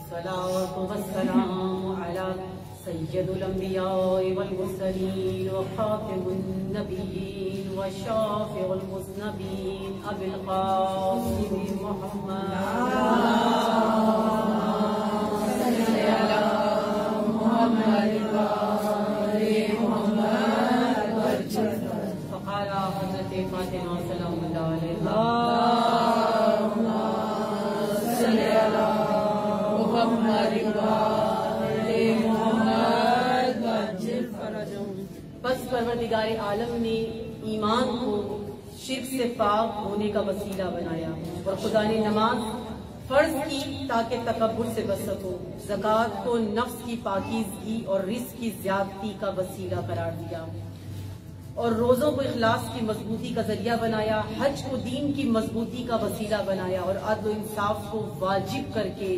सलातो वस्सलामु अला सय्यदुल अंबिया वल मुरसलीन व खातिमुन नबिय्यीन व शाफिउल मुज़नबीन अबिल क़ासिम बस परवरदिगारे आलम ने ईमान को शिर्क से पाक होने का वसीला बनाया और खुदा ने नमाज फर्ज की ताकि तकब्बुर से बच सको, ज़कात को नफ्स की पाकीज़गी और रिज़्क़ की ज़्यादती का वसीला करार दिया और रोज़ों को इखलास की मजबूती का जरिया बनाया, हज को दीन की मजबूती का वसीला बनाया और अदल इंसाफ को वाजिब करके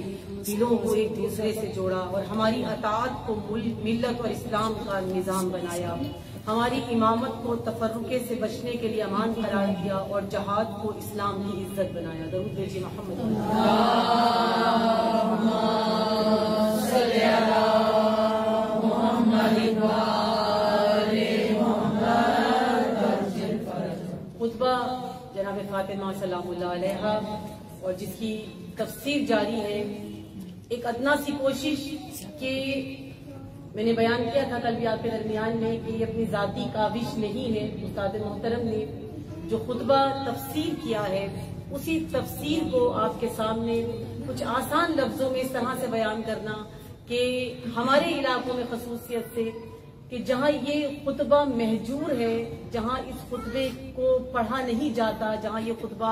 दिलों को एक दूसरे से जोड़ा और हमारी अताअत को मिल्लत और इस्लाम का निज़ाम बनाया, हमारी इमामत को तफर्रुके से बचने के लिए अमान करार दिया और जहाद को इस्लाम की इज्जत बनाया। दरूद भेजिए मोहम्मद। खुतबा जनाब फातिमा सलामुल्लाह अलैहा और जिसकी तफसीर जारी है, एक अदना सी कोशिश कि मैंने बयान किया था कल भी आपके दरमियान में कि ये अपनी जाती काविश नहीं है। उस्ताद मोहतरम ने जो खुतबा तफसीर किया है उसी तफसीर को आपके सामने कुछ आसान लफ्जों में इस तरह से बयान करना कि हमारे इलाकों में खसूसियत से कि जहाँ ये खुतबा महजूर है, जहाँ इस खुतबे को पढ़ा नहीं जाता, जहाँ ये खुतबा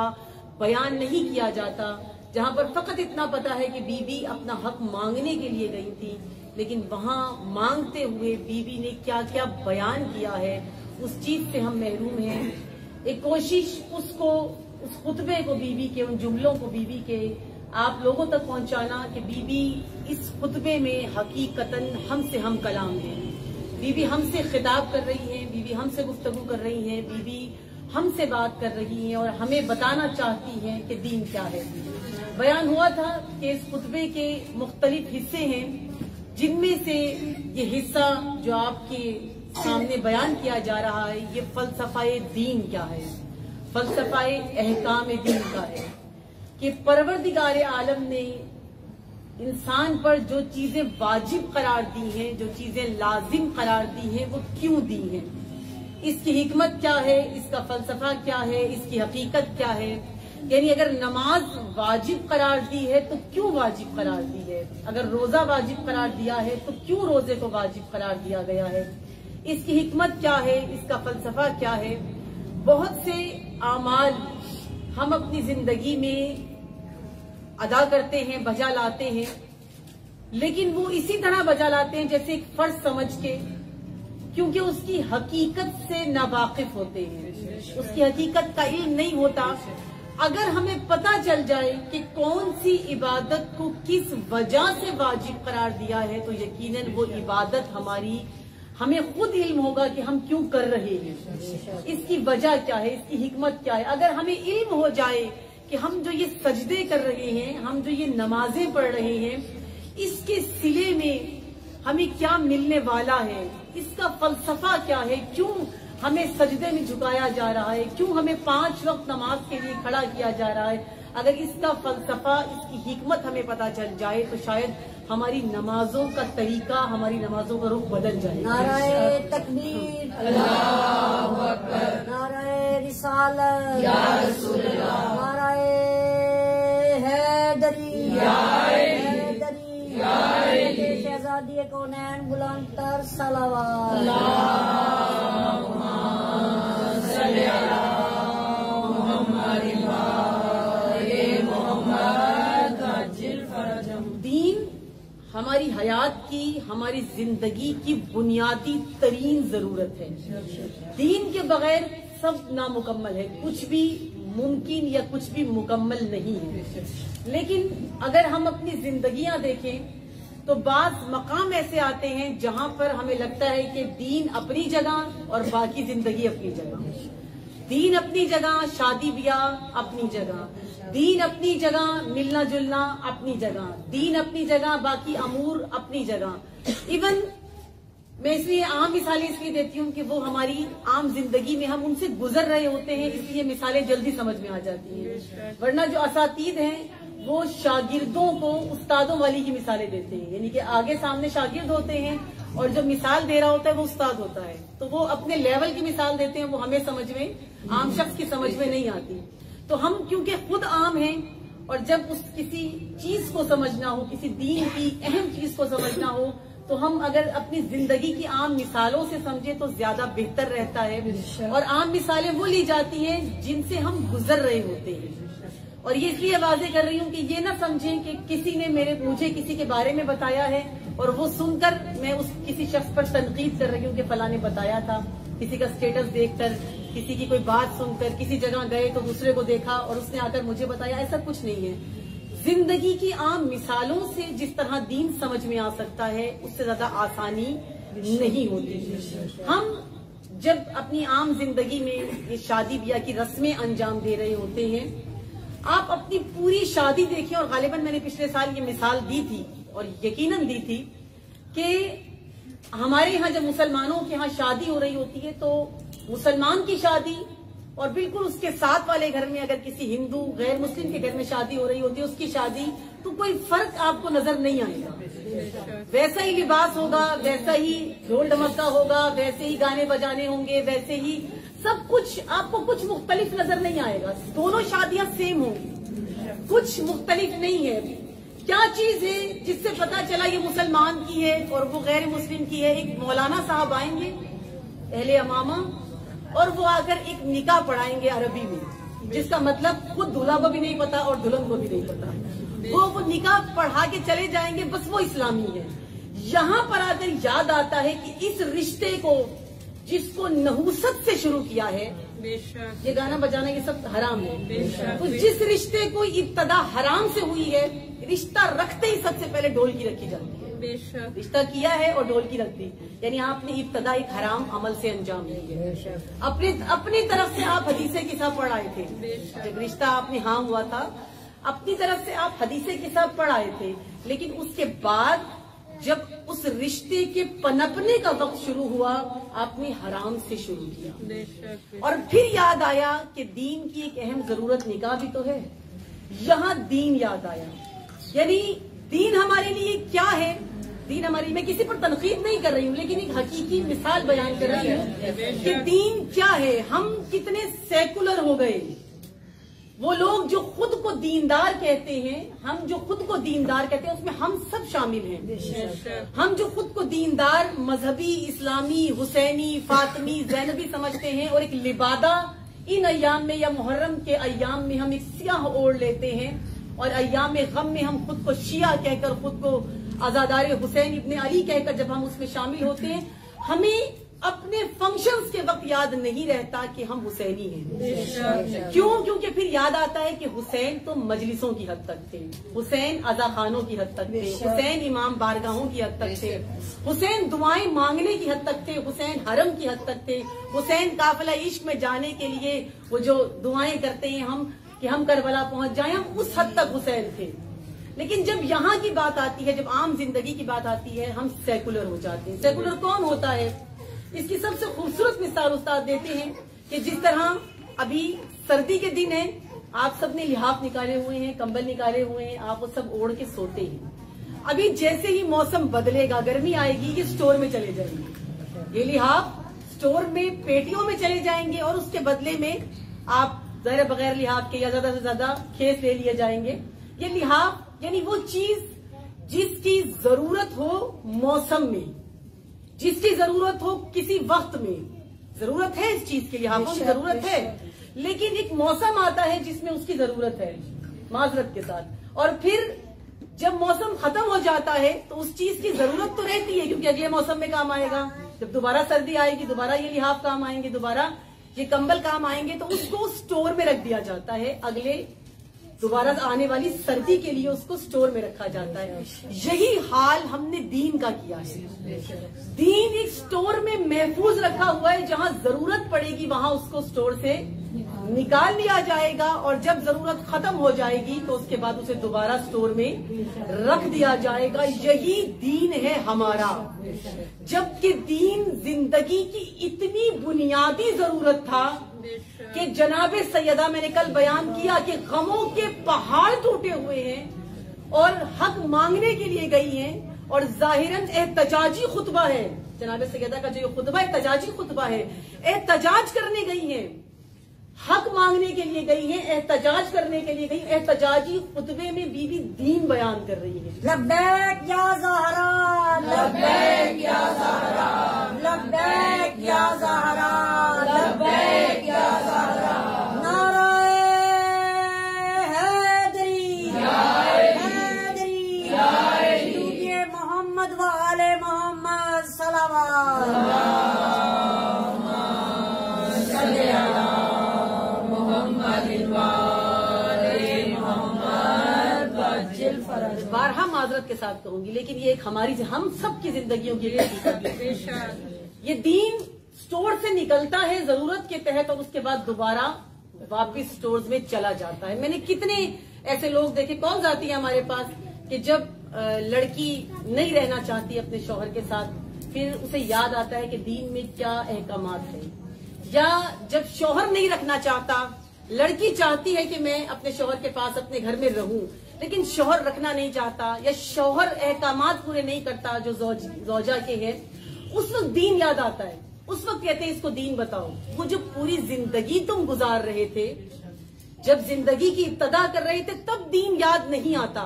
बयान नहीं किया जाता, जहाँ पर फकत इतना पता है कि बीबी अपना हक मांगने के लिए गई थी, लेकिन वहाँ मांगते हुए बीबी ने क्या क्या बयान किया है उस चीज से हम महरूम हैं। एक कोशिश उस खुतबे को बीबी के उन जुमलों को बीबी के आप लोगों तक पहुँचाना कि बीबी इस खुतबे में हकीकतन हमसे हम कलाम है। बीबी हमसे खिताब कर रही है, बीबी हमसे गुफ्तगू कर रही है, बीबी हमसे बात कर रही है और हमें बताना चाहती है कि दीन क्या है। बयान हुआ था कि इस खुतबे के मुख्तलिफ हिस्से हैं, जिनमें से ये हिस्सा जो आपके सामने बयान किया जा रहा है ये फलसफाए दीन क्या है, फलसफाए अहकाम दीन का है कि परवरदिगारे आलम ने इंसान पर जो चीजें वाजिब करार दी हैं, जो चीजें लाजिम करार दी हैं, वो क्यों दी हैं, इसकी हिकमत क्या है, इसका फलसफा क्या है, इसकी हकीकत क्या है। यानी अगर नमाज वाजिब करार दी है तो क्यों वाजिब करार दी है, अगर रोजा वाजिब करार दिया है तो क्यों रोजे को वाजिब करार दिया गया है, इसकी हिकमत क्या है, इसका फलसफा क्या है। बहुत से आमाल हम अपनी जिंदगी में अदा करते हैं, बजा लाते हैं, लेकिन वो इसी तरह बजा लाते हैं जैसे एक फर्ज समझ के, क्योंकि उसकी हकीकत से नावाकिफ होते हैं, उसकी हकीकत का इल्म नहीं होता। अगर हमें पता चल जाए कि कौन सी इबादत को किस वजह से वाजिब करार दिया है तो यकीनन वो इबादत हमें खुद इल्म होगा कि हम क्यों कर रहे हैं, इसकी वजह क्या है, इसकी हिकमत क्या है। अगर हमें इल्म हो जाए कि हम जो ये सजदे कर रहे हैं, हम जो ये नमाजें पढ़ रहे हैं, इसके सिले में हमें क्या मिलने वाला है, इसका फलसफा क्या है, क्यों हमें सजदे में झुकाया जा रहा है, क्यों हमें 5 वक्त नमाज के लिए खड़ा किया जा रहा है, अगर इसका फलसफा, इसकी हिकमत हमें पता चल जाए तो शायद हमारी नमाजों का तरीका, हमारी नमाजों का रुख बदल जाए। नाराए तकबीर, अल्लाहु अकबर, नाराए रिसालत, या रसूल अल्लाह, नाराए हैदरी, या हैदरी, या शहजादी कौनैन बुलंद तर सलावत, अल्लाहुम्मा सल्ली अला मुहम्मद व आले मुहम्मद अज्जिल फरजहम। दीन हमारी हयात की, हमारी जिंदगी की बुनियादी तरीन जरूरत है। दीन के बगैर सब नामुकम्मल है, कुछ भी मुमकिन या कुछ भी मुकम्मल नहीं है। लेकिन अगर हम अपनी जिंदगियां देखें तो बाज मकाम ऐसे आते हैं जहां पर हमें लगता है कि दीन अपनी जगह और बाकी जिंदगी अपनी जगह, दीन अपनी जगह, शादी ब्याह अपनी जगह, दीन अपनी जगह, मिलना जुलना अपनी जगह, दीन अपनी जगह, बाकी अमूर अपनी जगह। इवन मैं इसलिए आम मिसालें इसलिए देती हूँ कि वो हमारी आम जिंदगी में हम उनसे गुजर रहे होते हैं, इसलिए मिसालें जल्दी समझ में आ जाती हैं। वरना जो असातीद हैं वो शागिर्दों को उस्तादों वाली की मिसालें देते हैं, यानी कि आगे सामने शागिर्द होते हैं और जो मिसाल दे रहा होता है वो उस्ताद होता है, तो वो अपने लेवल की मिसाल देते हैं, वो हमें समझ में, आम शख्स की समझ में नहीं आती। तो हम क्योंकि खुद आम हैं और जब उस किसी चीज को समझना हो, किसी दीन की अहम चीज को समझना हो, तो हम अगर अपनी जिंदगी की आम मिसालों से समझे तो ज्यादा बेहतर रहता है। और आम मिसालें वो ली जाती हैं जिनसे हम गुजर रहे होते हैं। और ये इसलिए वाजे कर रही हूँ कि ये ना समझें कि किसी ने मुझे किसी के बारे में बताया है और वो सुनकर मैं उस किसी शख्स पर तनकीद कर रही हूँ कि फलां ने बताया था। किसी का स्टेटस देखकर, किसी की कोई बात सुनकर, किसी जगह गए तो दूसरे को देखा और उसने आकर मुझे बताया, ऐसा कुछ नहीं है। जिंदगी की आम मिसालों से जिस तरह दीन समझ में आ सकता है उससे ज्यादा आसानी नहीं होती। हम जब अपनी आम जिंदगी में ये शादी ब्याह की रस्में अंजाम दे रहे होते हैं, आप अपनी पूरी शादी देखें, और गालिबन मैंने पिछले साल ये मिसाल दी थी और यकीनन दी थी कि हमारे यहाँ जब मुसलमानों के यहाँ शादी हो रही होती है तो मुसलमान की शादी और बिल्कुल उसके साथ वाले घर में अगर किसी हिंदू गैर मुस्लिम के घर में शादी हो रही होती है उसकी शादी, तो कोई फर्क आपको नजर नहीं आएगा। वैसा ही लिबास होगा, वैसा ही ढोल ढमक्का होगा, वैसे ही गाने बजाने होंगे, वैसे ही सब कुछ, आपको कुछ मुख्तलिफ नजर नहीं आएगा। दोनों शादियां सेम होंगी, कुछ मुख्तलिफ नहीं है। क्या चीज है जिससे पता चला ये मुसलमान की है और वो गैर मुस्लिम की है? एक मौलाना साहब आएंगे अहले अमामा और वो आकर एक निकाह पढ़ाएंगे अरबी में, जिसका मतलब खुद दूल्हा को भी नहीं पता और दुल्हन को भी नहीं पता। वो निकाह पढ़ा के चले जाएंगे, बस वो इस्लामी है। यहाँ पर आकर याद आता है कि इस रिश्ते को जिसको नहुसत से शुरू किया है, ये गाना बजाना ये सब हराम है, तो जिस रिश्ते को इब्तदा हराम से हुई है, रिश्ता रखते ही सबसे पहले ढोल की रखी जाती है। रिश्ता किया है और ढोल की रख दी, यानी आपने इब्तदा एक हराम अमल से अंजाम दी है। अपनी तरफ से आप हदीसे किस्सा पढ़ आए थे, जब रिश्ता आपने हाँ हुआ था, अपनी तरफ से आप हदीसे किस्सा पढ़ आए थे, लेकिन उसके बाद जब उस रिश्ते के पनपने का वक्त शुरू हुआ, आपने हराम से शुरू किया। और फिर याद आया कि दीन की एक अहम जरूरत निकाह भी तो है। यहाँ दीन याद आया, यानी दीन हमारे लिए क्या है? दीन हमारी, मैं किसी पर तनकीद नहीं कर रही हूँ, लेकिन एक हकीकी मिसाल बयान कर रही हूँ कि दीन क्या है। हम कितने सेकुलर हो गए। वो लोग जो खुद को दीनदार कहते हैं, हम जो खुद को दीनदार कहते हैं, उसमें हम सब शामिल हैं। हम जो खुद को दीनदार, मजहबी, इस्लामी, हुसैनी, फातमी, जैनबी समझते हैं और एक लिबादा इन अय्याम में या मुहर्रम के अय्याम में हम एक सियाह ओढ़ लेते हैं और अय्याम गम में हम खुद को शिया कहकर, खुद को आजादार हुसैन इब्ने अली कहकर जब हम उसमें शामिल होते हैं, हमें अपने फंक्शंस के वक्त याद नहीं रहता कि हम हुसैनी हैं। क्यों? क्योंकि फिर याद आता है कि हुसैन तो मजलिसों की हद तक थे, हुसैन अज़ा खानों की हद तक थे, हुसैन इमाम बारगाहों की हद तक थे, हुसैन दुआएं मांगने की हद तक थे, हुसैन हरम की हद तक थे, हुसैन काफिला इश्क में जाने के लिए वो जो दुआएं करते हैं हम कि हम करबला पहुंच जाएं, हम उस हद तक हुसैन थे। लेकिन जब यहाँ की बात आती है, जब आम जिंदगी की बात आती है, हम सेकुलर हो जाते हैं। सेकुलर कौन होता है? इसकी सबसे खूबसूरत मिसाल उस्ताद देते हैं कि जिस तरह अभी सर्दी के दिन है, आप सबने लिहाफ निकाले हुए हैं, कंबल निकाले हुए हैं, आप वो सब ओढ़ के सोते हैं। अभी जैसे ही मौसम बदलेगा, गर्मी आएगी, ये स्टोर में चले जाएंगे, ये लिहाफ स्टोर में पेटियों में चले जाएंगे और उसके बदले में आप ज़ाहिर बगैर लिहाफ के या ज्यादा से ज्यादा खेस ले लिए जाएंगे। ये लिहाफ यानी वो चीज जिसकी जरूरत हो मौसम में, जिसकी जरूरत हो किसी वक्त में, जरूरत है इस चीज के लिहाफों की जरूरत है, लेकिन एक मौसम आता है जिसमें उसकी जरूरत है माजरत के साथ, और फिर जब मौसम खत्म हो जाता है तो उस चीज की जरूरत तो रहती है क्योंकि अगले मौसम में काम आएगा। जब दोबारा सर्दी आएगी दोबारा ये लिहाफ काम आएंगे, दोबारा ये कंबल काम आएंगे, तो उसको स्टोर में रख दिया जाता है, अगले दोबारा आने वाली सर्दी के लिए उसको स्टोर में रखा जाता है। यही हाल हमने दीन का किया है। दीन एक स्टोर में महफूज रखा हुआ है, जहां जरूरत पड़ेगी वहां उसको स्टोर से निकाल लिया जाएगा और जब जरूरत खत्म हो जाएगी तो उसके बाद उसे दोबारा स्टोर में रख दिया जाएगा। यही दीन है हमारा। जबकि दीन जिंदगी की इतनी बुनियादी जरूरत था कि जनाबे सैयदा, मैंने कल बयान किया कि गमों के पहाड़ टूटे हुए हैं और हक मांगने के लिए गई हैं और जाहिरन एहतजाजी खुतबा है। जनाबे सैयदा का जो खुतबा एहतजाजी खुतबा है, एहतजाज करने गई हैं, हक मांगने के लिए गई हैं, एहतजाज करने के लिए गई। एहतजाजी खुतबे में बीबी दीन बयान कर रही है। लब्बैक या ज़हरा, लब्बैक या ज़हरा, लब्बैक या ज़हरा, लब्बैक या ज़हरा। नाराए हैदरी, हैदरी, डूबिए मोहम्मद व आले मोहम्मद सलावत। बारहा माजरत के साथ कहूंगी, लेकिन ये एक हमारी हम सब की जिंदगियों की ये दीन स्टोर से निकलता है जरूरत के तहत और उसके बाद दोबारा वापस स्टोर्स में चला जाता है। मैंने कितने ऐसे लोग देखे, कॉल्स आती है हमारे पास कि जब लड़की नहीं रहना चाहती अपने शौहर के साथ, फिर उसे याद आता है कि दीन में क्या अहकामात है, या जब शौहर नहीं रखना चाहता, लड़की चाहती है कि मैं अपने शौहर के पास अपने घर में रहूं, लेकिन शौहर रखना नहीं चाहता या शौहर अहकामात पूरे नहीं करता जो जौजा के हैं, उस वक्त दीन याद आता है। उस वक्त कहते हैं इसको दीन बताओ। वो जो पूरी जिंदगी तुम गुजार रहे थे, जब जिंदगी की इब्तदा कर रहे थे, तब दीन याद नहीं आता।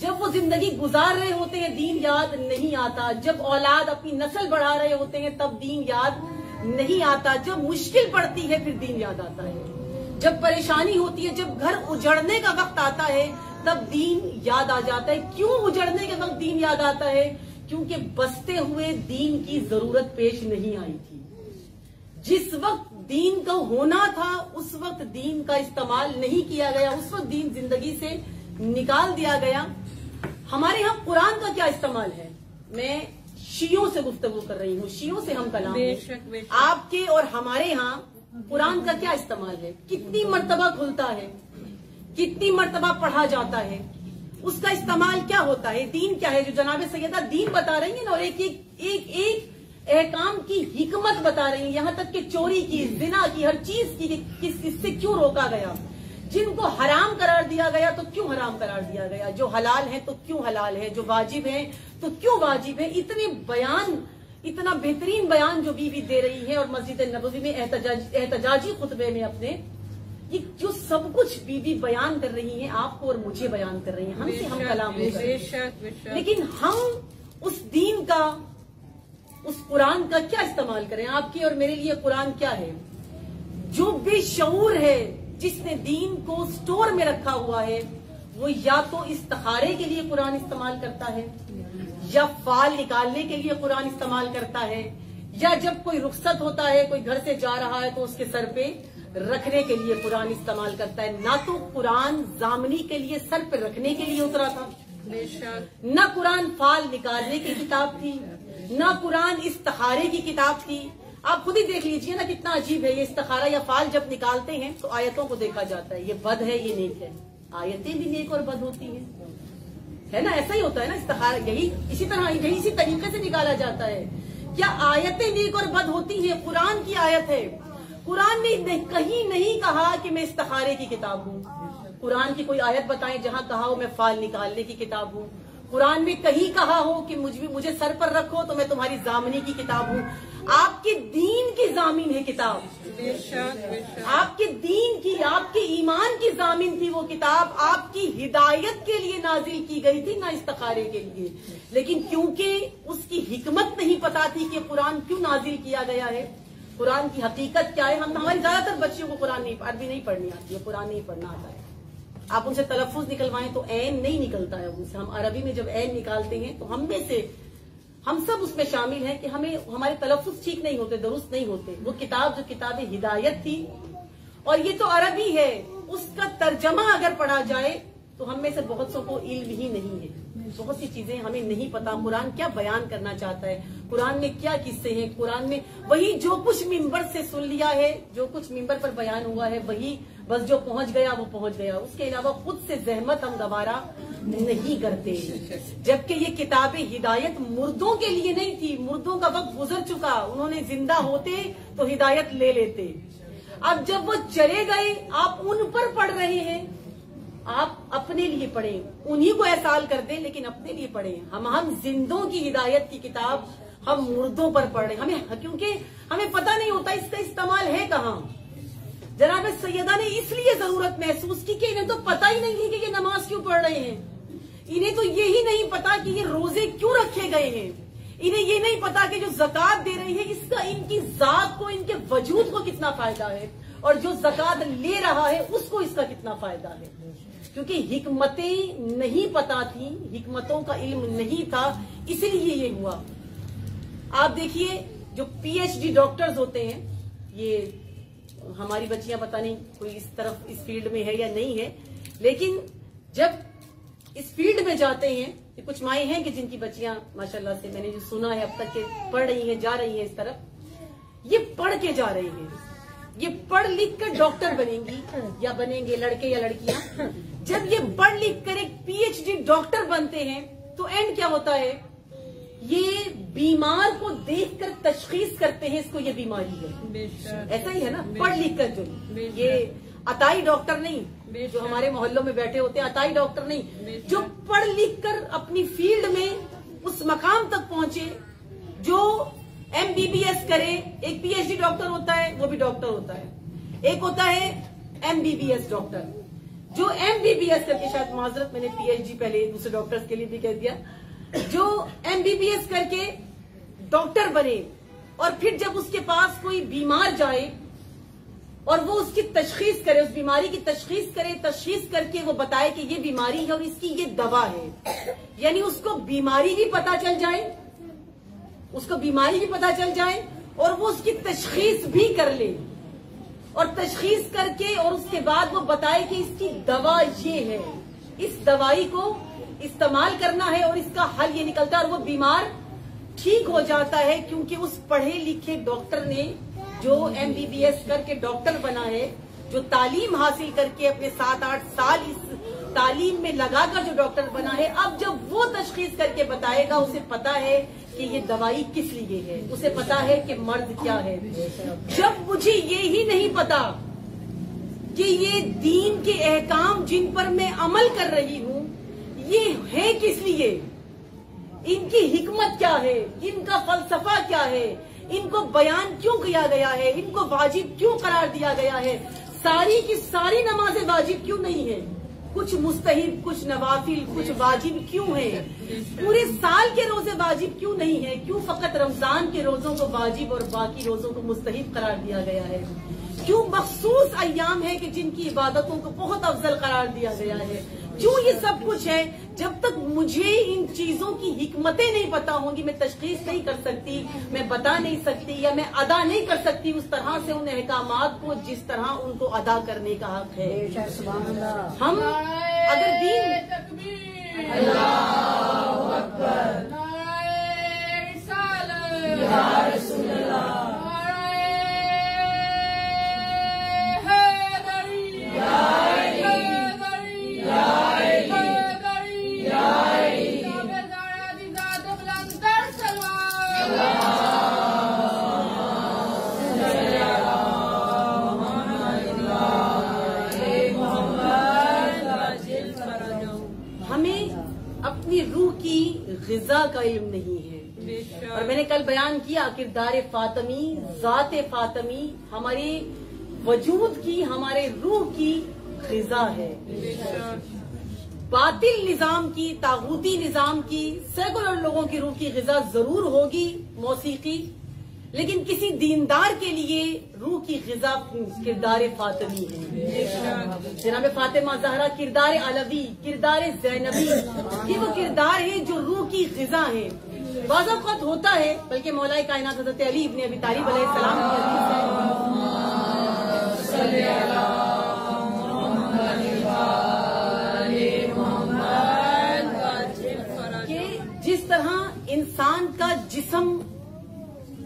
जब वो जिंदगी गुजार रहे होते हैं दीन याद नहीं आता। जब औलाद अपनी नस्ल बढ़ा रहे होते हैं तब दीन याद नहीं आता। जब मुश्किल पड़ती है फिर दीन याद आता है। जब परेशानी होती है, जब घर उजड़ने का वक्त आता है, तब दीन याद आ जाता है। क्यों उजड़ने के वक्त दीन याद आता है? क्योंकि बसते हुए दीन की जरूरत पेश नहीं आई थी। जिस वक्त दीन का होना था उस वक्त दीन का इस्तेमाल नहीं किया गया, उस वक्त दीन जिंदगी से निकाल दिया गया। हमारे यहाँ कुरान का क्या इस्तेमाल है? मैं शियों से गुफ्तगू कर रही हूँ, शियों से हम कलाम हैं। आपके और हमारे यहाँ कुरान का क्या इस्तेमाल है? कितनी मर्तबा खुलता है, कितनी मर्तबा पढ़ा जाता है, उसका इस्तेमाल क्या होता है? दीन क्या है? जो जनाबे सैयदा दीन बता रही है ना, और एक एक एक एक एहकाम की हिकमत बता रही है, यहाँ तक कि चोरी की, जिना की, हर चीज की इससे क्यों रोका गया, जिनको हराम करार दिया गया तो क्यों हराम करार दिया गया, जो हलाल है तो क्यों हलाल है, जो वाजिब है तो क्यों वाजिब है। इतने बयान, इतना बेहतरीन बयान जो बीवी दे रही है, और मस्जिद नबवी में एहतजाजी खुतबे में अपने ये जो सब कुछ बीवी बयान कर रही है, आपको और मुझे बयान कर रही है, हमसे हम कलाम हो गए। लेकिन हम उस दीन का, उस कुरान का क्या इस्तेमाल करें? आपके और मेरे लिए कुरान क्या है? जो बेशऊर है, जिसने दीन को स्टोर में रखा हुआ है, वो या तो इस्तिखारे के लिए कुरान इस्तेमाल करता है, या फाल निकालने के लिए कुरान इस्तेमाल करता है, या जब कोई रुखसत होता है, कोई घर से जा रहा है तो उसके सर पे रखने के लिए कुरान इस्तेमाल करता है। ना तो कुरान जामनी के लिए, सर पे रखने के लिए उतरा था, न कुरान फाल निकालने की किताब थी, न कुरान इस्तिखारे की किताब थी। आप खुद ही देख लीजिए ना, कितना अजीब है। ये इस्तिखारा या फाल जब निकालते हैं तो आयतों को देखा जाता है, ये बद है, ये नेक है। आयतें भी नेक और बद होती है ना? ऐसा ही होता है ना इस्तिखारा, यही इसी तरह, यही इसी तरीके से निकाला जाता है। क्या आयतें नेक और बद होती है? कुरान की आयत है। कुरान ने कहीं नहीं कहा कि मैं इस्तिखारे की किताब हूँ। कुरान की कोई आयत बताएं जहां कहा हो मैं फाल निकालने की किताब हूँ। कुरान में कहीं कहा हो कि मुझे सर पर रखो तो मैं तुम्हारी जामनी की किताब हूँ। आपके दीन की जामीन है किताब, आपके दीन की, आपके ईमान की जामीन थी वो किताब। आपकी हिदायत के लिए नाजिल की गई थी, ना इस्तिखारे के लिए। लेकिन क्योंकि उसकी हिकमत नहीं पता थी कि कुरान क्यों नाजिल किया गया है, कुरान की हकीकत क्या है। हमारे ज्यादातर बच्चियों को कुरान नहीं, अरबी नहीं पढ़नी आती है, कुरान नहीं पढ़ना आता है। आप उनसे तलफ्फुज निकलवाएं तो ऐन नहीं निकलता है उनसे। हम अरबी में जब ऐन निकालते हैं तो हम में से हम सब उसमें शामिल हैं कि हमारे तलफ्फुज ठीक नहीं होते, दुरुस्त नहीं होते। वो किताब जो किताब हिदायत थी, और ये तो अरबी है, उसका तर्जमा अगर पढ़ा जाए तो हम में से बहुत सौ को इल्म ही नहीं है। बहुत सी चीजें हमें नहीं पता, कुरान क्या बयान करना चाहता है, कुरान में क्या किस्से हैं, कुरान में वही जो कुछ मिंबर से सुन लिया है, जो कुछ मिंबर पर बयान हुआ है, वही बस जो पहुंच गया वो पहुंच गया। उसके अलावा खुद से जहमत हम गवारा नहीं करते। जबकि ये किताबें हिदायत मुर्दों के लिए नहीं थी, मुर्दों का वक्त गुजर चुका, उन्होंने जिंदा होते तो हिदायत ले लेते। अब जब वो चले गए, आप उन पर पढ़ रहे हैं। आप अपने लिए पढ़ें, उन्हीं को एहसास कर दें, लेकिन अपने लिए पढ़ें। हम जिंदों की हिदायत की किताब हम मुर्दों पर पढ़ रहे हैं, क्योंकि हमें पता नहीं होता इसका इस्तेमाल है कहाँ। जनाब सैयदा ने इसलिए जरूरत महसूस की कि इन्हें तो पता ही नहीं है कि ये नमाज क्यों पढ़ रहे हैं, इन्हें तो यही नहीं पता कि ये रोजे क्यों रखे गए हैं, इन्हें ये नहीं पता कि जो ज़कात दे रही है इसका इनकी जात को, इनके वजूद को कितना फायदा है, और जो ज़कात ले रहा है उसको इसका कितना फायदा है। क्योंकि हिकमतें नहीं पता थी, हिकमतों का इल्म नहीं था, इसलिए ये हुआ। आप देखिए जो पीएचडी डॉक्टर्स होते हैं, ये हमारी बच्चियां पता नहीं कोई इस तरफ इस फील्ड में है या नहीं है, लेकिन जब इस फील्ड में जाते हैं, ये कुछ माएँ हैं कि जिनकी बच्चियां माशाल्लाह से मैंने जो सुना है अब तक के पढ़ रही हैं, जा रही हैं इस तरफ, ये पढ़ के जा रही हैं, ये पढ़ लिख कर डॉक्टर बनेंगी या बनेंगे लड़के या लड़कियां। जब ये पढ़ लिख कर एक पीएचडी डॉक्टर बनते हैं तो एंड क्या होता है, ये बीमार को देखकर तशखीस करते हैं इसको ये बीमारी है। ऐसा ही है ना, पढ़ लिख कर। जो ये अताई डॉक्टर नहीं, जो हमारे मोहल्लों में बैठे होते हैं, अताई डॉक्टर नहीं, जो पढ़ लिख कर अपनी फील्ड में उस मकाम तक पहुंचे, जो एमबीबीएस करे। एक पीएचडी डॉक्टर होता है, वो भी डॉक्टर होता है, एक होता है एमबीबीएस डॉक्टर। जो एमबीबीएस करके, शायद माजरत मैंने पीएचडी पहले दूसरे डॉक्टर्स के लिए भी कह दिया, जो एमबीबीएस करके डॉक्टर बने और फिर जब उसके पास कोई बीमार जाए और वो उसकी तशखीस करे, उस बीमारी की तशखीस करे, तशखीस करके वो बताए कि ये बीमारी है और इसकी ये दवा है, यानी उसको बीमारी भी पता चल जाए, उसको बीमारी भी पता चल जाए और वो उसकी तशखीस भी कर ले, और तशखीस करके और उसके बाद वो बताए कि इसकी दवा ये है, इस दवाई को इस्तेमाल करना है और इसका हल ये निकलता है, और वो बीमार ठीक हो जाता है। क्योंकि उस पढ़े लिखे डॉक्टर ने, जो एमबीबीएस करके डॉक्टर बना है, जो तालीम हासिल करके अपने 7-8 साल इस तालीम में लगाकर जो डॉक्टर बना है, अब जब वो तशखीस करके बताएगा, उसे पता है कि ये दवाई किस लिए है, उसे पता है कि मर्ज क्या है। जब मुझे ये ही नहीं पता कि ये दीन के अहकाम जिन पर मैं अमल कर रही हूँ ये है किस लिए, इनकी हिकमत क्या है, इनका फलसफा क्या है, इनको बयान क्यों किया गया है, इनको वाजिब क्यों करार दिया गया है, सारी की सारी नमाजें वाजिब क्यों नहीं है, कुछ मुस्तहिब, कुछ नवाफिल, कुछ वाजिब क्यों है, पूरे साल के रोजे वाजिब क्यों नहीं है, क्यों फकत रमजान के रोजों को वाजिब और बाकी रोजों को मुस्तहिब करार दिया गया है, क्यों मखसूस अय्याम है कि जिनकी इबादतों को बहुत अफजल करार दिया गया है, क्यों ये सब कुछ है। जब तक मुझे इन चीजों की हिकमतें नहीं पता होंगी, मैं तशखीस नहीं कर सकती, मैं बता नहीं सकती, या मैं अदा नहीं कर सकती उस तरह से उन अहकामात को जिस तरह उनको अदा करने का हक है। हम अगर दीन अल्लाहु अकबर, या रसूल अल्लाह, अपनी रूह की ग़िज़ा का इल्म नहीं है। और मैंने कल बयान किया किरदार फातमी, ज़ात फातमी हमारे वजूद की, हमारे रूह की ग़िज़ा है। बातिल निजाम की, तागूती निजाम की, सैकड़ों लोगों की रूह की ग़िज़ा जरूर होगी मौसीकी, लेकिन किसी दीनदार के लिए रूह की ग़िज़ा किरदार फातमी है। जनाब फातिमा ज़हरा किरदार अलवी, किरदार ज़ैनबी, ये वो किरदार है जो रूह की ग़िज़ा है। बाज़ औक़ात होता है, बल्कि मौलाए कायनात हज़रत अली इब्न अबी तालिब अलैहिस्सलाम की हदीस है, इंसान का जिस्म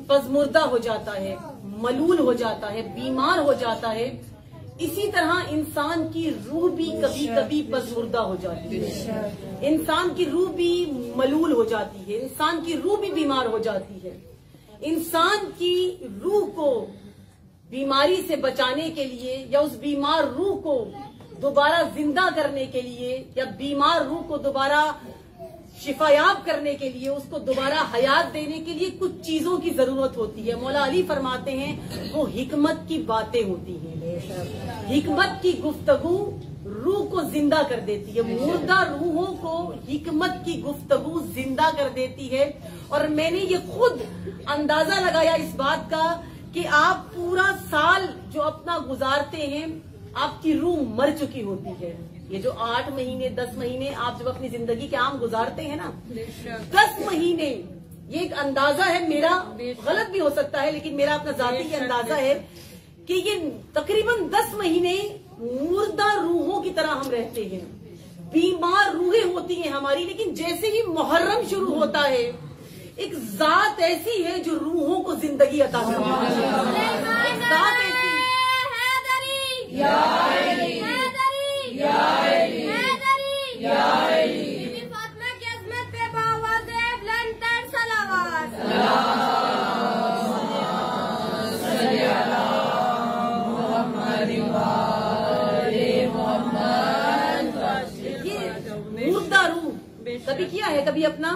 पज़मुर्दा हो जाता है, मलूल हो जाता है, बीमार हो जाता है, इसी तरह इंसान की रूह भी कभी कभी पज़मुर्दा हो जाती है। इंसान की रूह भी मलूल हो जाती है, इंसान की रूह भी बीमार हो जाती है। इंसान की रूह को बीमारी से बचाने के लिए या उस बीमार रूह को दोबारा जिंदा करने के लिए या बीमार रूह को दोबारा शिफायाब करने के लिए, उसको दोबारा हयात देने के लिए कुछ चीजों की जरूरत होती है। मौला अली फरमाते हैं वो हिकमत की बातें होती हैं। हिकमत की गुफ्तगू रूह को जिंदा कर देती है, मुर्दा रूहों को हिकमत की गुफ्तगू जिंदा कर देती है। और मैंने ये खुद अंदाजा लगाया इस बात का कि आप पूरा साल जो अपना गुजारते हैं, आपकी रूह मर चुकी होती है। ये जो 8 महीने 10 महीने आप जब अपनी जिंदगी के आम गुजारते हैं ना, 10 महीने, ये एक अंदाजा है मेरा, गलत भी हो सकता है लेकिन मेरा अपना जाती अंदाजा है कि ये तकरीबन 10 महीने मुर्दा रूहों की तरह हम रहते हैं। बीमार रूहें होती हैं हमारी, लेकिन जैसे ही मुहर्रम शुरू होता है, एक जात ऐसी है जो रूहों को जिंदगी अता करती है। एक जात ऐसी मुर्दा रूह कभी किया है, कभी अपना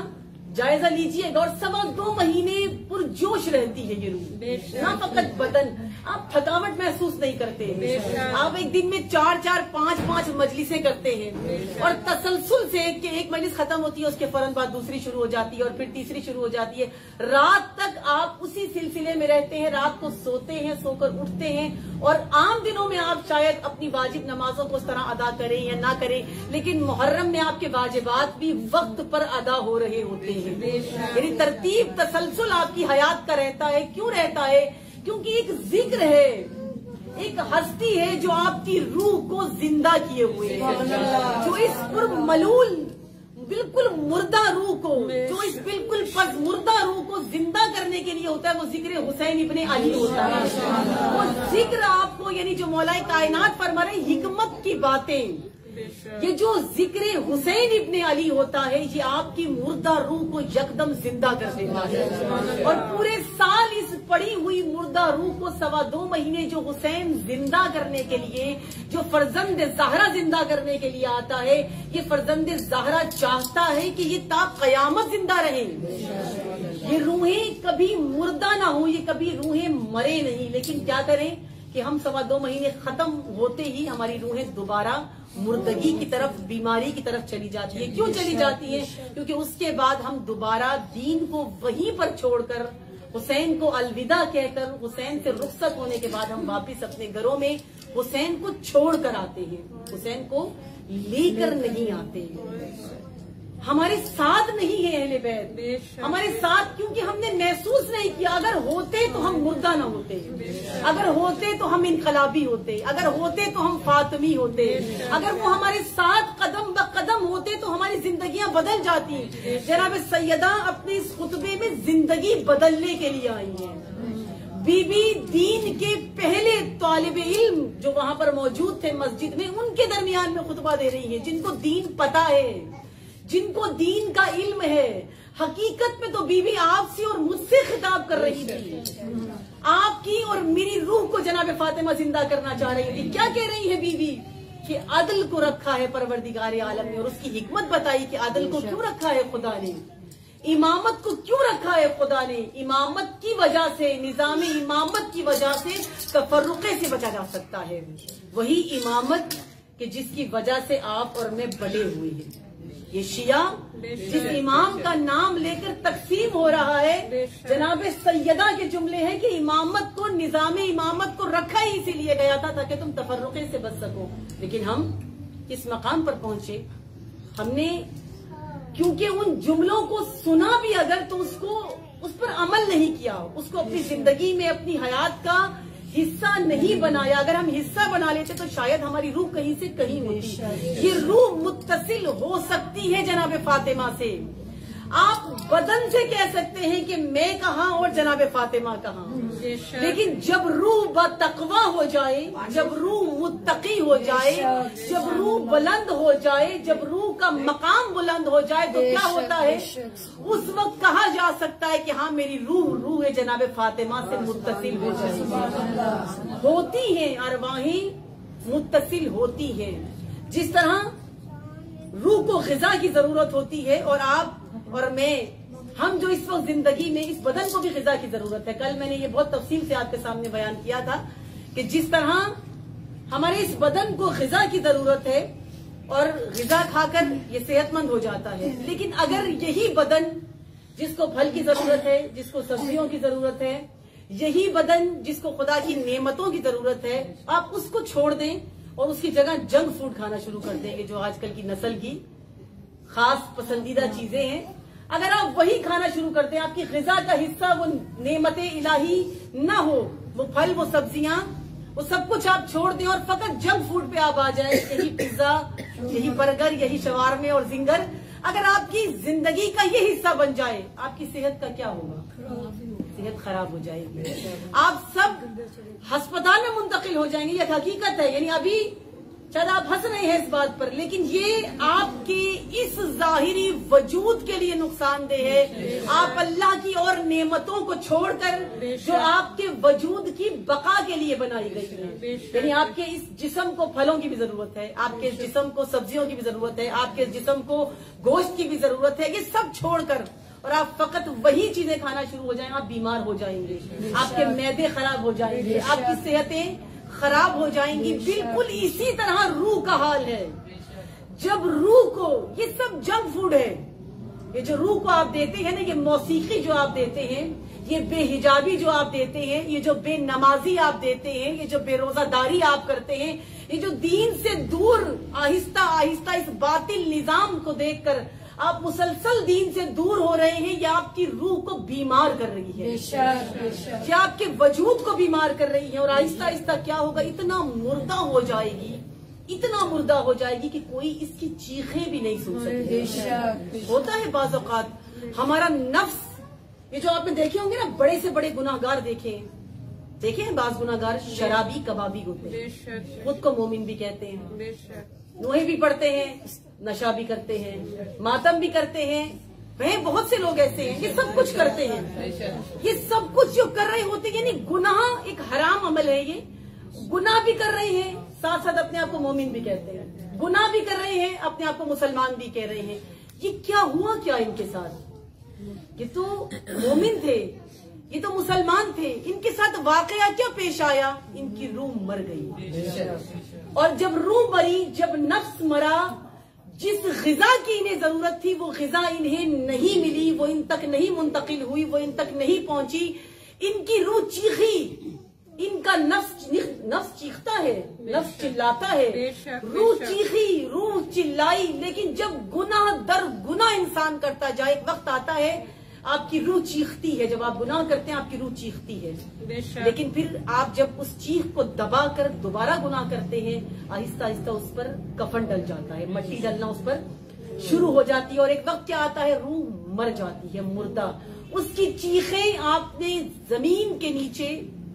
जायजा लीजिए। और 2.25 महीने पुरजोश रहती है ये रूह, ना फकत बदन, आप थकावट महसूस नहीं करते। आप एक दिन में 4-4, 5-5 मजलिसें करते हैं और तसलसल से एक मजलिस खत्म होती है, उसके फौरन बाद दूसरी शुरू हो जाती है और फिर तीसरी शुरू हो जाती है। रात तक आप उसी सिलसिले में रहते हैं, रात को सोते हैं, सोकर उठते हैं। और आम दिनों में आप शायद अपनी वाजिब नमाजों को उस तरह अदा करें या ना करें, लेकिन मुहर्रम में आपके वाजिबात भी वक्त पर अदा हो रहे होते हैं। यानी तरतीब तसलसल आपकी हयात का रहता है। क्यों रहता है? क्योंकि एक जिक्र है, एक हस्ती है जो आपकी रूह को जिंदा किए हुए है, जो इस मलूल बिल्कुल मुर्दा रूह को, जो इस बिल्कुल मुर्दा रूह को जिंदा करने के लिए होता है, वो जिक्र हुसैन इब्ने अली होता है। वो जिक्र आपको, यानी जो मौलाए कायनात फरमा रहे हिकमत की बातें, ये जो जिक्र हुसैन इब्ने अली होता है, ये आपकी मुर्दा रूह को यकदम जिंदा कर देता है। और पूरे साल इस पड़ी हुई मुर्दा रूह को 2.25 महीने जो हुसैन जिंदा करने के लिए, जो फर्जंद ज़हरा जिंदा करने के लिए आता है, ये फर्जंद ज़हरा चाहता है कि ये ता क़यामत जिंदा रहे। ये रूहें कभी मुर्दा ना हो, ये कभी रूहें मरे नहीं। लेकिन क्या करें कि हम 2.25 महीने खत्म होते ही हमारी रूहें दोबारा मुर्दगी की तरफ, बीमारी की तरफ चली जाती है। क्यों चली जाती है? क्योंकि उसके बाद हम दोबारा दीन को वहीं पर छोड़कर, हुसैन को अलविदा कहकर, हुसैन से रुखसत होने के बाद हम वापस अपने घरों में हुसैन को छोड़कर आते हैं, हुसैन को लेकर नहीं आते। हमारे साथ नहीं है अहले बैत, हमारे साथ, क्योंकि हमने महसूस नहीं किया। अगर होते तो हम मुर्दा ना होते, अगर होते तो हम इनकलाबी होते, अगर होते तो हम फातिमी होते, अगर वो हमारे साथ कदम ब कदम होते तो हमारी जिंदगियां बदल जाती। जनाब सैयदा अपने इस खुतबे में जिंदगी बदलने के लिए आई है। बीबी दीन के पहले तालिब इल्म जो वहां पर मौजूद थे मस्जिद में, उनके दरमियान में खुतबा दे रही है, जिनको दीन पता है, जिनको दीन का इल्म है। हकीकत में तो बीबी आपसे और मुझसे खिताब कर रही थी, आपकी और मेरी रूह को जनाब फातिमा जिंदा करना चाह रही थी। क्या कह रही है बीबी? कि अदल को रखा है परवरदिगार आलम ने, और उसकी हिकमत बताई कि अदल को क्यों रखा है खुदा ने, इमामत को क्यों रखा है खुदा ने। इमामत की वजह से, निजाम इमामत की वजह से तफर्रुक़े से बचा जा सकता है। वही इमामत कि जिसकी वजह से आप और मैं बड़े हुए हैं। ये शिया जिस इमाम का नाम लेकर तकसीम हो रहा है, जनाब सैयदा के जुमले हैं कि इमामत को, निजाम इमामत को रखा ही इसीलिए गया था ताकि तुम तफर्रुक़े से बच सको। लेकिन हम किस मकाम पर पहुंचे? हमने क्योंकि उन जुमलों को सुना भी अगर, तो उस पर अमल नहीं किया, उसको अपनी जिंदगी में, अपनी हयात का हिस्सा नहीं बनाया। अगर हम हिस्सा बना लेते तो शायद हमारी रूह कहीं से कहीं होती। ये रूह मुत्तसिल हो सकती है जनाब फातिमा से। आप बदन से कह सकते हैं कि मैं कहाँ और जनाब फातिमा कहाँ, लेकिन जब रूह बतकवा हो जाए, जब रूह मुत्तकी हो जाए, जब रूह बुलंद हो जाए, जब रूह का मकाम बुलंद हो जाए तो क्या होता है, उस वक्त कहा जा सकता है कि हाँ मेरी रूह जनाब फातिमा से मुत्तसिल हो जाए। होती है अरवाहें मुत्तसिल होती है, जिस तरह रूह को ग़िज़ा की जरूरत होती है और आप और मैं, हम जो इस वक्त जिंदगी में, इस बदन को भी ग़िज़ा की जरूरत है। कल मैंने ये बहुत तफसील से आपके सामने बयान किया था कि जिस तरह हमारे इस बदन को ग़िज़ा की जरूरत है और ग़िज़ा खाकर ये सेहतमंद हो जाता है, लेकिन अगर यही बदन जिसको फल की जरूरत है, जिसको सब्जियों की जरूरत है, यही बदन जिसको खुदा की नेमतों की जरूरत है, आप उसको छोड़ दें और उसकी जगह जंक फूड खाना शुरू कर देंगे, जो आजकल की नस्ल की खास पसंदीदा चीजें हैं, अगर आप वही खाना शुरू कर दें, आपकी ग़िज़ा का हिस्सा वो नेमते इलाही ना हो, वो फल, वो सब्जियां, वो सब कुछ आप छोड़ दें और फकत जंक फूड पे आप आ जाए, यही पिज्जा, यही बर्गर, यही शवारमे और जिंगर, अगर आपकी जिंदगी का ये हिस्सा बन जाए, आपकी सेहत का क्या होगा? सेहत खराब हो जाएगी, आप सब अस्पताल में मुंतकिल हो जाएंगे। ये हकीकत है। यानी अभी शायद आप हंस रहे हैं इस बात पर, लेकिन ये आपके इस जाहिरी वजूद के लिए नुकसानदेह है। आप अल्लाह की और नेमतों को छोड़कर जो आपके वजूद की बका के लिए बनाई गई है, यानी आपके इस जिस्म को फलों की भी जरूरत है, आपके इस जिस्म को सब्जियों की भी जरूरत है, आपके जिस्म को गोश्त की भी जरूरत है, ये सब छोड़कर और आप फकत वही चीजें खाना शुरू हो जाएं, आप बीमार हो जाएंगे, आपके मैदे खराब हो जाएंगे, आपकी सेहतें खराब हो जाएंगी। बिल्कुल इसी तरह रूह का हाल है। जब रूह को, ये सब जंक फूड है, ये जो रूह को आप देते हैं ना, ये मौसीकी जो आप देते हैं, ये बेहिजाबी जो आप देते हैं, ये जो बेनमाजी आप देते हैं, ये जो बेरोजादारी आप करते हैं, ये जो दीन से दूर आहिस्ता आहिस्ता इस बातिल निजाम को देखकर आप मुसलसल दीन से दूर हो रहे हैं, ये आपकी रूह को बीमार कर रही है, ये आपके वजूद को बीमार कर रही है। और आहिस्ता आहिस्ता क्या होगा, इतना मुर्दा हो जाएगी, इतना मुर्दा हो जाएगी कि कोई इसकी चीखें भी नहीं सुन सकती। होता है बाज़ औक़ात हमारा नफ्स, ये जो आपने देखे होंगे ना, बड़े से बड़े गुनाहगार देखे हैं, बाज़ गुनाहगार शराबी कबाबी होते हैं, खुद को मोमिन भी कहते हैं, नोहे भी पढ़ते हैं, नशा भी करते हैं, मातम भी करते हैं, वह बहुत से लोग ऐसे हैं, ये सब कुछ करते हैं। ये सब कुछ जो कर रहे होते हैं, यानी गुनाह एक हराम अमल है, ये गुनाह भी कर रहे हैं, साथ साथ अपने आप को मोमिन भी कहते हैं, गुनाह भी कर रहे हैं, अपने आप को मुसलमान भी कह रहे हैं। ये क्या हुआ क्या इनके साथ? ये तो मोमिन थे, ये तो मुसलमान थे, इनके साथ वाकया क्या पेश आया? इनकी रूह मर गई। और जब रूह मरी, जब नफ्स मरा, जिस ग़िज़ा की इन्हें जरूरत थी वो ग़िज़ा इन्हें नहीं मिली, वो इन तक नहीं मुंतकिल हुई, वो इन तक नहीं पहुंची, इनकी रूह चीखी, इनका नफ्स चीखता है, नफ्स चिल्लाता है, रूह चीखी, रूह चिल्लाई, लेकिन जब गुनाह दर गुनाह इंसान करता जाए, एक वक्त आता है आपकी रूह चीखती है, जब आप गुनाह करते हैं आपकी रूह चीखती है, लेकिन फिर आप जब उस चीख को दबाकर दोबारा गुनाह करते हैं, आहिस्ता आहिस्ता उस पर कफन डल जाता है, मट्टी डलना उस पर शुरू हो जाती है, और एक वक्त क्या आता है, रूह मर जाती है, मुर्दा। उसकी चीखें आपने जमीन के नीचे,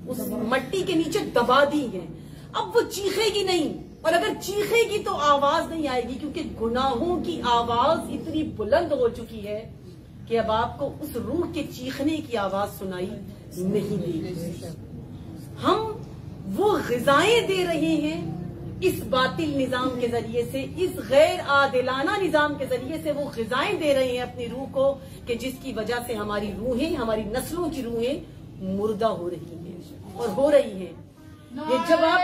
उस मट्टी के नीचे दबा दी है, अब वो चीखेगी नहीं, और अगर चीखेगी तो आवाज नहीं आएगी, क्योंकि गुनाहों की आवाज इतनी बुलंद हो चुकी है कि अब आपको उस रूह के चीखने की आवाज सुनाई नहीं देगी। हम वो ग़िज़ाएं दे रहे हैं इस बातिल निजाम के जरिए से, इस गैर आदिलाना निजाम के जरिए से वो ग़िज़ाएं दे रहे हैं अपनी रूह को, कि जिसकी वजह से हमारी रूहें, हमारी नस्लों की रूहें मुर्दा हो रही हैं और हो रही हैं। ये जब आप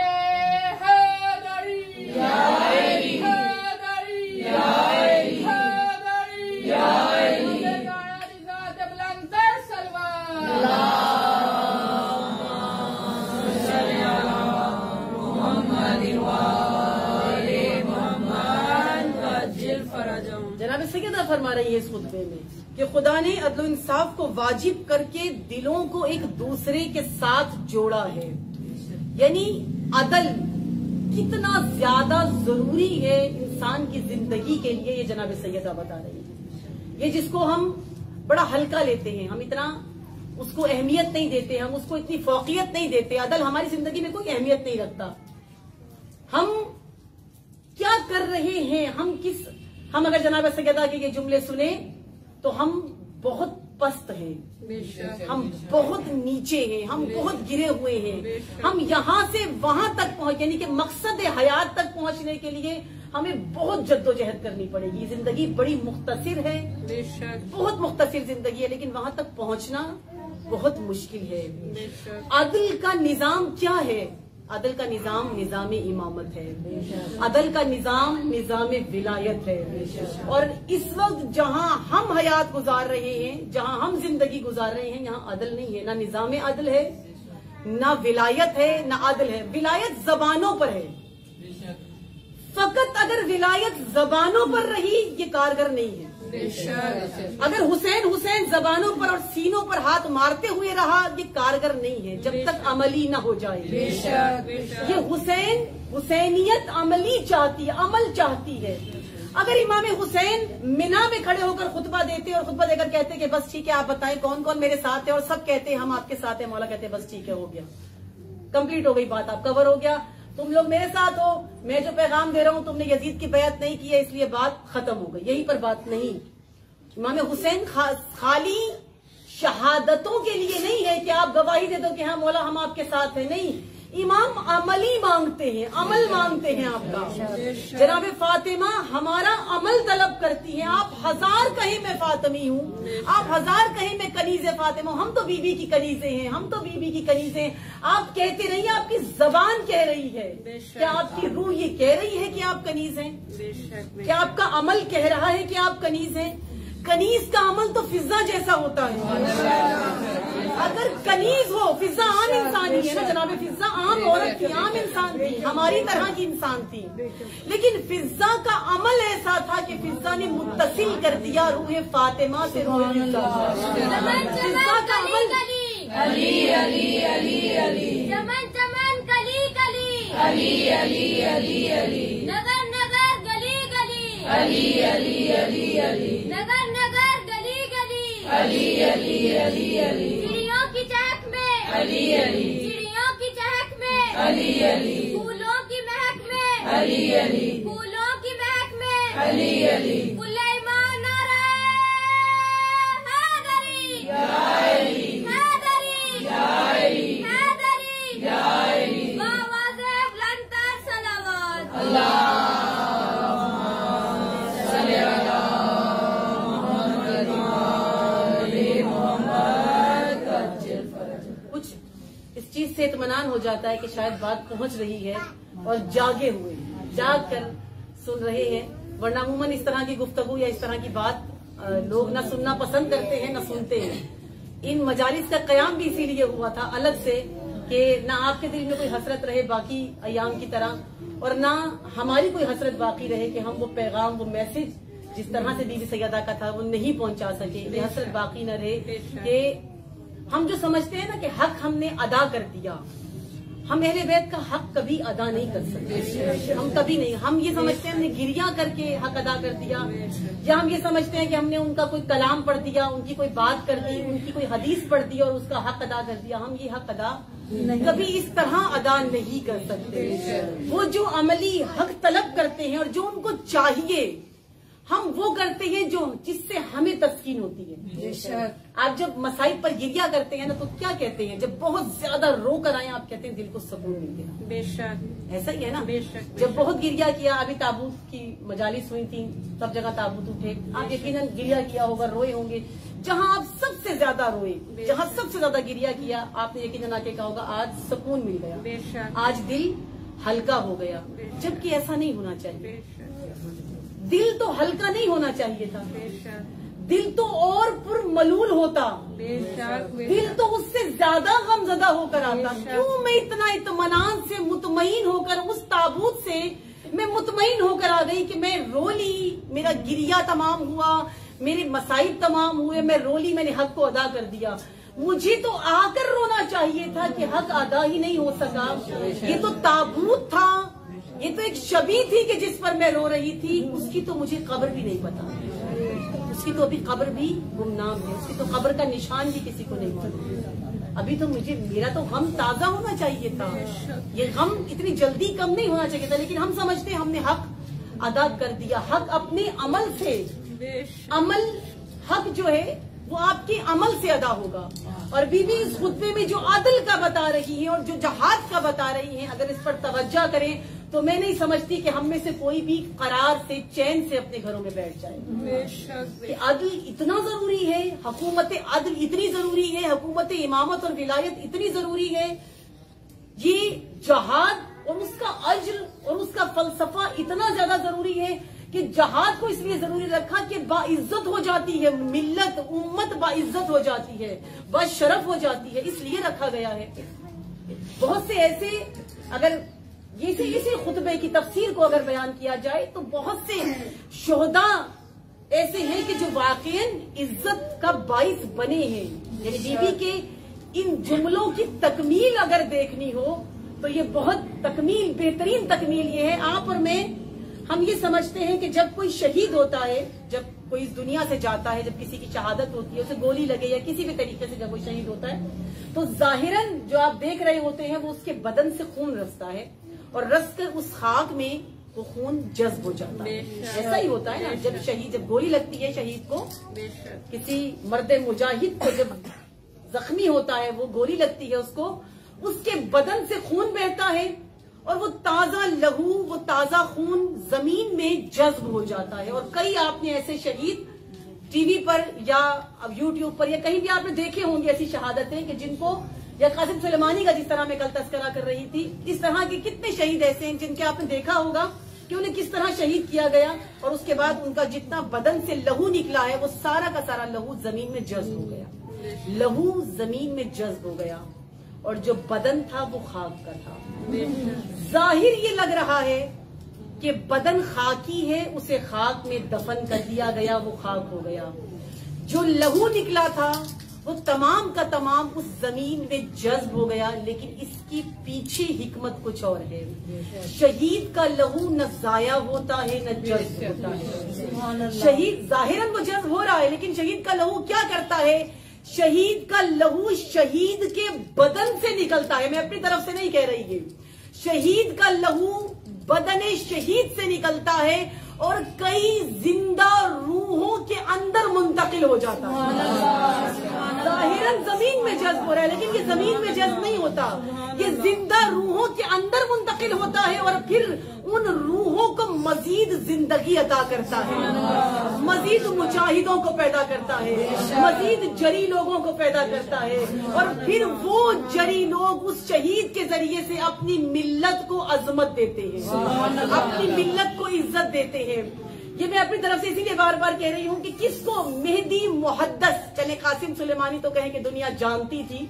जनाब सैयदा फरमा रही है इस खुतबे में कि खुदा ने अदल इंसाफ को वाजिब करके दिलों को एक दूसरे के साथ जोड़ा है। यानी अदल कितना ज्यादा जरूरी है इंसान की जिंदगी के लिए, ये जनाब सैयदा बता रही है ये जिसको हम बड़ा हल्का लेते हैं, हम इतना उसको अहमियत नहीं देते, हम उसको इतनी फौकियत नहीं देते। अदल हमारी जिंदगी में कोई अहमियत नहीं रखता। हम क्या कर रहे हैं, हम अगर जनाब सैयदा के ये जुमले सुने तो हम बहुत पस्त हैं, हम बहुत नीचे हैं, हम बहुत गिरे हुए हैं। हम यहां से वहां तक पहुंच, यानी कि मकसद हयात तक पहुंचने के लिए हमें बहुत जद्दोजहद करनी पड़ेगी। जिंदगी बड़ी मुख्तसिर है, बहुत मुख्तसिर जिंदगी है, लेकिन वहां तक पहुंचना बहुत मुश्किल है। अदल का निजाम क्या है? अदल का निजाम निजाम इमामत है। अदल का निजाम निजाम विलायत है। और इस वक्त जहां हम हयात गुजार रहे हैं, जहां हम जिंदगी गुजार रहे हैं, यहाँ अदल नहीं है, ना निजाम अदल है, ना विलायत है, ना अदल है। विलायत जबानों पर है, फकत अगर विलायत जबानों पर रही ये कारगर नहीं है। अगर हुसैन जबानों पर और सीनों पर हाथ मारते हुए रहा ये कारगर नहीं है, जब तक अमली न हो जाए। ये हुसैनियत अमली चाहती है, अमल चाहती है। अगर इमाम हुसैन मिना में खड़े होकर खुतबा देते और खुतबा देकर कहते कि बस ठीक है, आप बताएं कौन कौन मेरे साथ है, और सब कहते हैं हम आपके साथ है, मौला कहते बस ठीक है, हो गया, कंप्लीट हो गई बात, आप कवर हो गया, तुम लोग मेरे साथ हो, मैं जो पैगाम दे रहा हूं तुमने यजीद की बैत नहीं की है इसलिए बात खत्म हो गई, यहीं पर बात नहीं। इमाम हुसैन खाली शहादतों के लिए नहीं है कि आप गवाही दे दो कि हाँ मौला हम आपके साथ हैं, नहीं, इमाम अमली मांगते हैं, अमल मांगते हैं आपका। जनाब फातिमा हमारा अमल तलब करती है। आप हजार कहीं मैं फातिमी हूँ, आप हजार कहीं मैं कनीज़े फातिमा हूँ, हम तो बीबी की कनीज़े हैं, हम तो बीबी की कनीज़े हैं। आप कहते नहीं, आपकी जबान कह रही है, क्या आपकी रूह ये कह रही है कि आप कनीज हैं? क्या आपका अमल कह रहा है कि आप कनीज हैं? कनीज का अमल तो फिजा जैसा होता है। अगर कनीज हो, फिजा आम इंसान ही है ना जनाब, फिजा आम औरत थी, आम इंसान थी, हमारी तरह की इंसान थी, लेकिन फिजा का अमल ऐसा था कि फिजा ने मुत्तसिल कर दिया रूह फातिमा से। रूह फिजा का अमल अली अली अली अली, चमन चमन कली कली, अली अली अली अली, नगर नगर गली गली, अली अली अली अली, नगर नगर गली गली, अली अली अली अली, चिड़ियों की चहक में, अली अली, चिड़ियों की चहक में, अली अली, फूलों की महक में, अली अली, फूलों की महक में, अली अली, सुलेमान नाराए हैदरी, हैदरी, हैदरी, हैदरी, हैदरी, बावाज़े बुलंदतर सलावत। अल्लाह कुछ इस चीज से इत्मीनान हो जाता है कि शायद बात पहुंच रही है और जागे हुए जाग कर सुन रहे हैं, वरना अमूमन इस तरह की गुफ्तगू या इस तरह की बात लोग न सुनना पसंद करते हैं, न सुनते हैं। इन मजालिस का कयाम भी इसीलिए हुआ था अलग से कि ना आपके दिल में कोई हसरत रहे बाकी अयाम की तरह, और ना हमारी कोई हसरत बाकी रहे कि हम वो पैगाम, वो मैसेज जिस तरह से बीबी सैयदा का था वो नहीं पहुंचा सके। ये हसरत बाकी न रहे कि हम जो समझते हैं ना कि हक हमने अदा कर दिया, हम अहले बैत का हक कभी अदा नहीं कर सकते, हम कभी नहीं। हम ये समझते हैं हमने गिरिया करके हक अदा कर दिया, या हम ये समझते हैं कि हमने उनका कोई कलाम पढ़ दिया, उनकी कोई बात कर दी, उनकी कोई हदीस पढ़ दी और उसका हक अदा कर दिया। हम ये हक अदा कभी इस तरह अदा नहीं कर सकते। वो जो अमली हक तलब करते हैं और जो उनको चाहिए हम वो करते हैं जो जिससे हमें तस्कीन होती है। आप जब मसाइब पर गिरिया करते हैं ना तो क्या कहते हैं, जब बहुत ज्यादा रो कर आए आप कहते हैं दिल को सुकून मिल गया। बेशक ऐसा ही है ना। बेशक जब बहुत गिरिया किया, अभी ताबूत की मजालिस हुई थी, सब जगह ताबूत उठे, आप यकीनन गिरिया किया होगा, रोए होंगे। जहां आप सबसे ज्यादा रोए, जहां सबसे ज्यादा गिरिया किया, आपने यकीनन आके कहा होगा आज सुकून मिल गया, बेशक आज दिल हल्का हो गया। जबकि ऐसा नहीं होना चाहिए। दिल तो हल्का नहीं होना चाहिए था, दिल तो और पुरमलूल होता, दिल तो उससे ज्यादा गमजदा होकर आता। क्यों मैं इतना इत्मीनान से मुतमईन होकर उस ताबूत से मैं मुतमईन होकर आ गई कि मैं रो ली, मेरा गिरिया तमाम हुआ, मेरे मसाइब तमाम हुए, मैं रो ली, मैंने हक को अदा कर दिया। मुझे तो आकर रोना चाहिए था कि हक अदा ही नहीं हो सका। ये तो ताबूत था, ये तो एक शबी थी कि जिस पर मैं रो रही थी, उसकी तो मुझे कब्र भी नहीं पता, उसकी तो अभी कब्र भी गुमनाम है, उसकी तो कब्र का निशान भी किसी को नहीं मालूम। अभी तो मेरा तो गम ताजा होना चाहिए था, ये गम इतनी जल्दी कम नहीं होना चाहिए था, लेकिन हम समझते हैं हमने हक अदा कर दिया। हक अपने अमल से, अमल हक जो है वो आपके अमल से अदा होगा। और बीबी इस खुतबे में जो आदल का बता रही है और जो जहाद का बता रही है, अगर इस पर तवज्जो करें तो मैं नहीं समझती कि हम में से कोई भी करार से चैन से अपने घरों में बैठ जाए। कि अदल इतना जरूरी है, हुकूमत अदल इतनी जरूरी है, हुकूमत इमामत और विलायत इतनी जरूरी है, ये जहाद और उसका अज्र और उसका फलसफा इतना ज्यादा जरूरी है कि जहाद को इसलिए जरूरी रखा कि बाइज्जत हो जाती है मिल्लत, उम्मत बाइज्जत हो जाती है, बाशरफ हो जाती है, इसलिए रखा गया है। बहुत से ऐसे, अगर इसी खुतबे की तफसीर को अगर बयान किया जाए तो बहुत से शोहदा ऐसे हैं कि जो वाकईन इज्जत का बाइस बने हैं। यानी बीबी के इन जुमलों की तकमील अगर देखनी हो तो ये बहुत तकमील, बेहतरीन तकमील ये है। आप और मैं, हम ये समझते हैं कि जब कोई शहीद होता है, जब कोई इस दुनिया से जाता है, जब किसी की शहादत होती है, उसे गोली लगे या किसी भी तरीके से जब कोई शहीद होता है, तो जाहिरन जो आप देख रहे होते हैं वो उसके बदन से खून रसता है और रस कर उस खाक में वो खून जज्ब हो जाता है। ऐसा ही होता है ना, जब गोली लगती है शहीद को, किसी मर्द मुजाहिद को जब जख्मी होता है, वो गोली लगती है उसको, उसके बदन से खून बहता है और वो ताजा लहू, वो ताजा खून जमीन में जज्ब हो जाता है। और कई आपने ऐसे शहीद टीवी पर या अब यूट्यूब पर या कहीं भी आपने देखे होंगे ऐसी शहादतें कि जिनको, या कासिम सुलेमानी का जिस तरह मैं कल तस्करा कर रही थी, इस तरह के कितने शहीद ऐसे हैं जिनके आपने देखा होगा कि उन्हें किस तरह शहीद किया गया और उसके बाद उनका जितना बदन से लहू निकला है वो सारा का सारा लहू जमीन में जज्ब हो गया, लहू जमीन में जज्ब हो गया और जो बदन था वो खाक का था। जाहिर ये लग रहा है कि बदन खाकी है, उसे खाक में दफन कर दिया गया, वो खाक हो गया। जो लहू निकला था वो तमाम का तमाम उस जमीन में जज्ब हो गया, लेकिन इसकी पीछे हिकमत कुछ और है। शहीद का लहू न जाया होता है न जज्ब होता है। शहीद जाहिरन वो जज्ब हो रहा है, लेकिन शहीद का लहू क्या करता है? शहीद का लहू शहीद के बदन से निकलता है। मैं अपनी तरफ से नहीं कह रही है, शहीद का लहू बदन शहीद से निकलता है और कई जिंदा रूहों के अंदर मुंतकिल हो जाता है। जाहिरन जमीन में जज्ब हो रहा है, लेकिन ये जमीन में जज्ब नहीं होता, ये जिंदा रूहों के अंदर मुंतकिल होता है और फिर उन रूहों को मजीद जिंदगी अता करता है, मजीद मुजाहिदों को पैदा करता है, मजीद जरी लोगों को पैदा करता है और फिर वो जरी लोग उस शहीद के जरिए से अपनी मिल्लत को अजमत देते हैं, अपनी मिल्लत को इज्जत देते हैं। ये मैं अपनी तरफ से इसीलिए बार बार कह रही हूँ कि किसको मेहदी मुहद्दस, चले कासिम सुलेमानी तो कहें कि दुनिया जानती थी,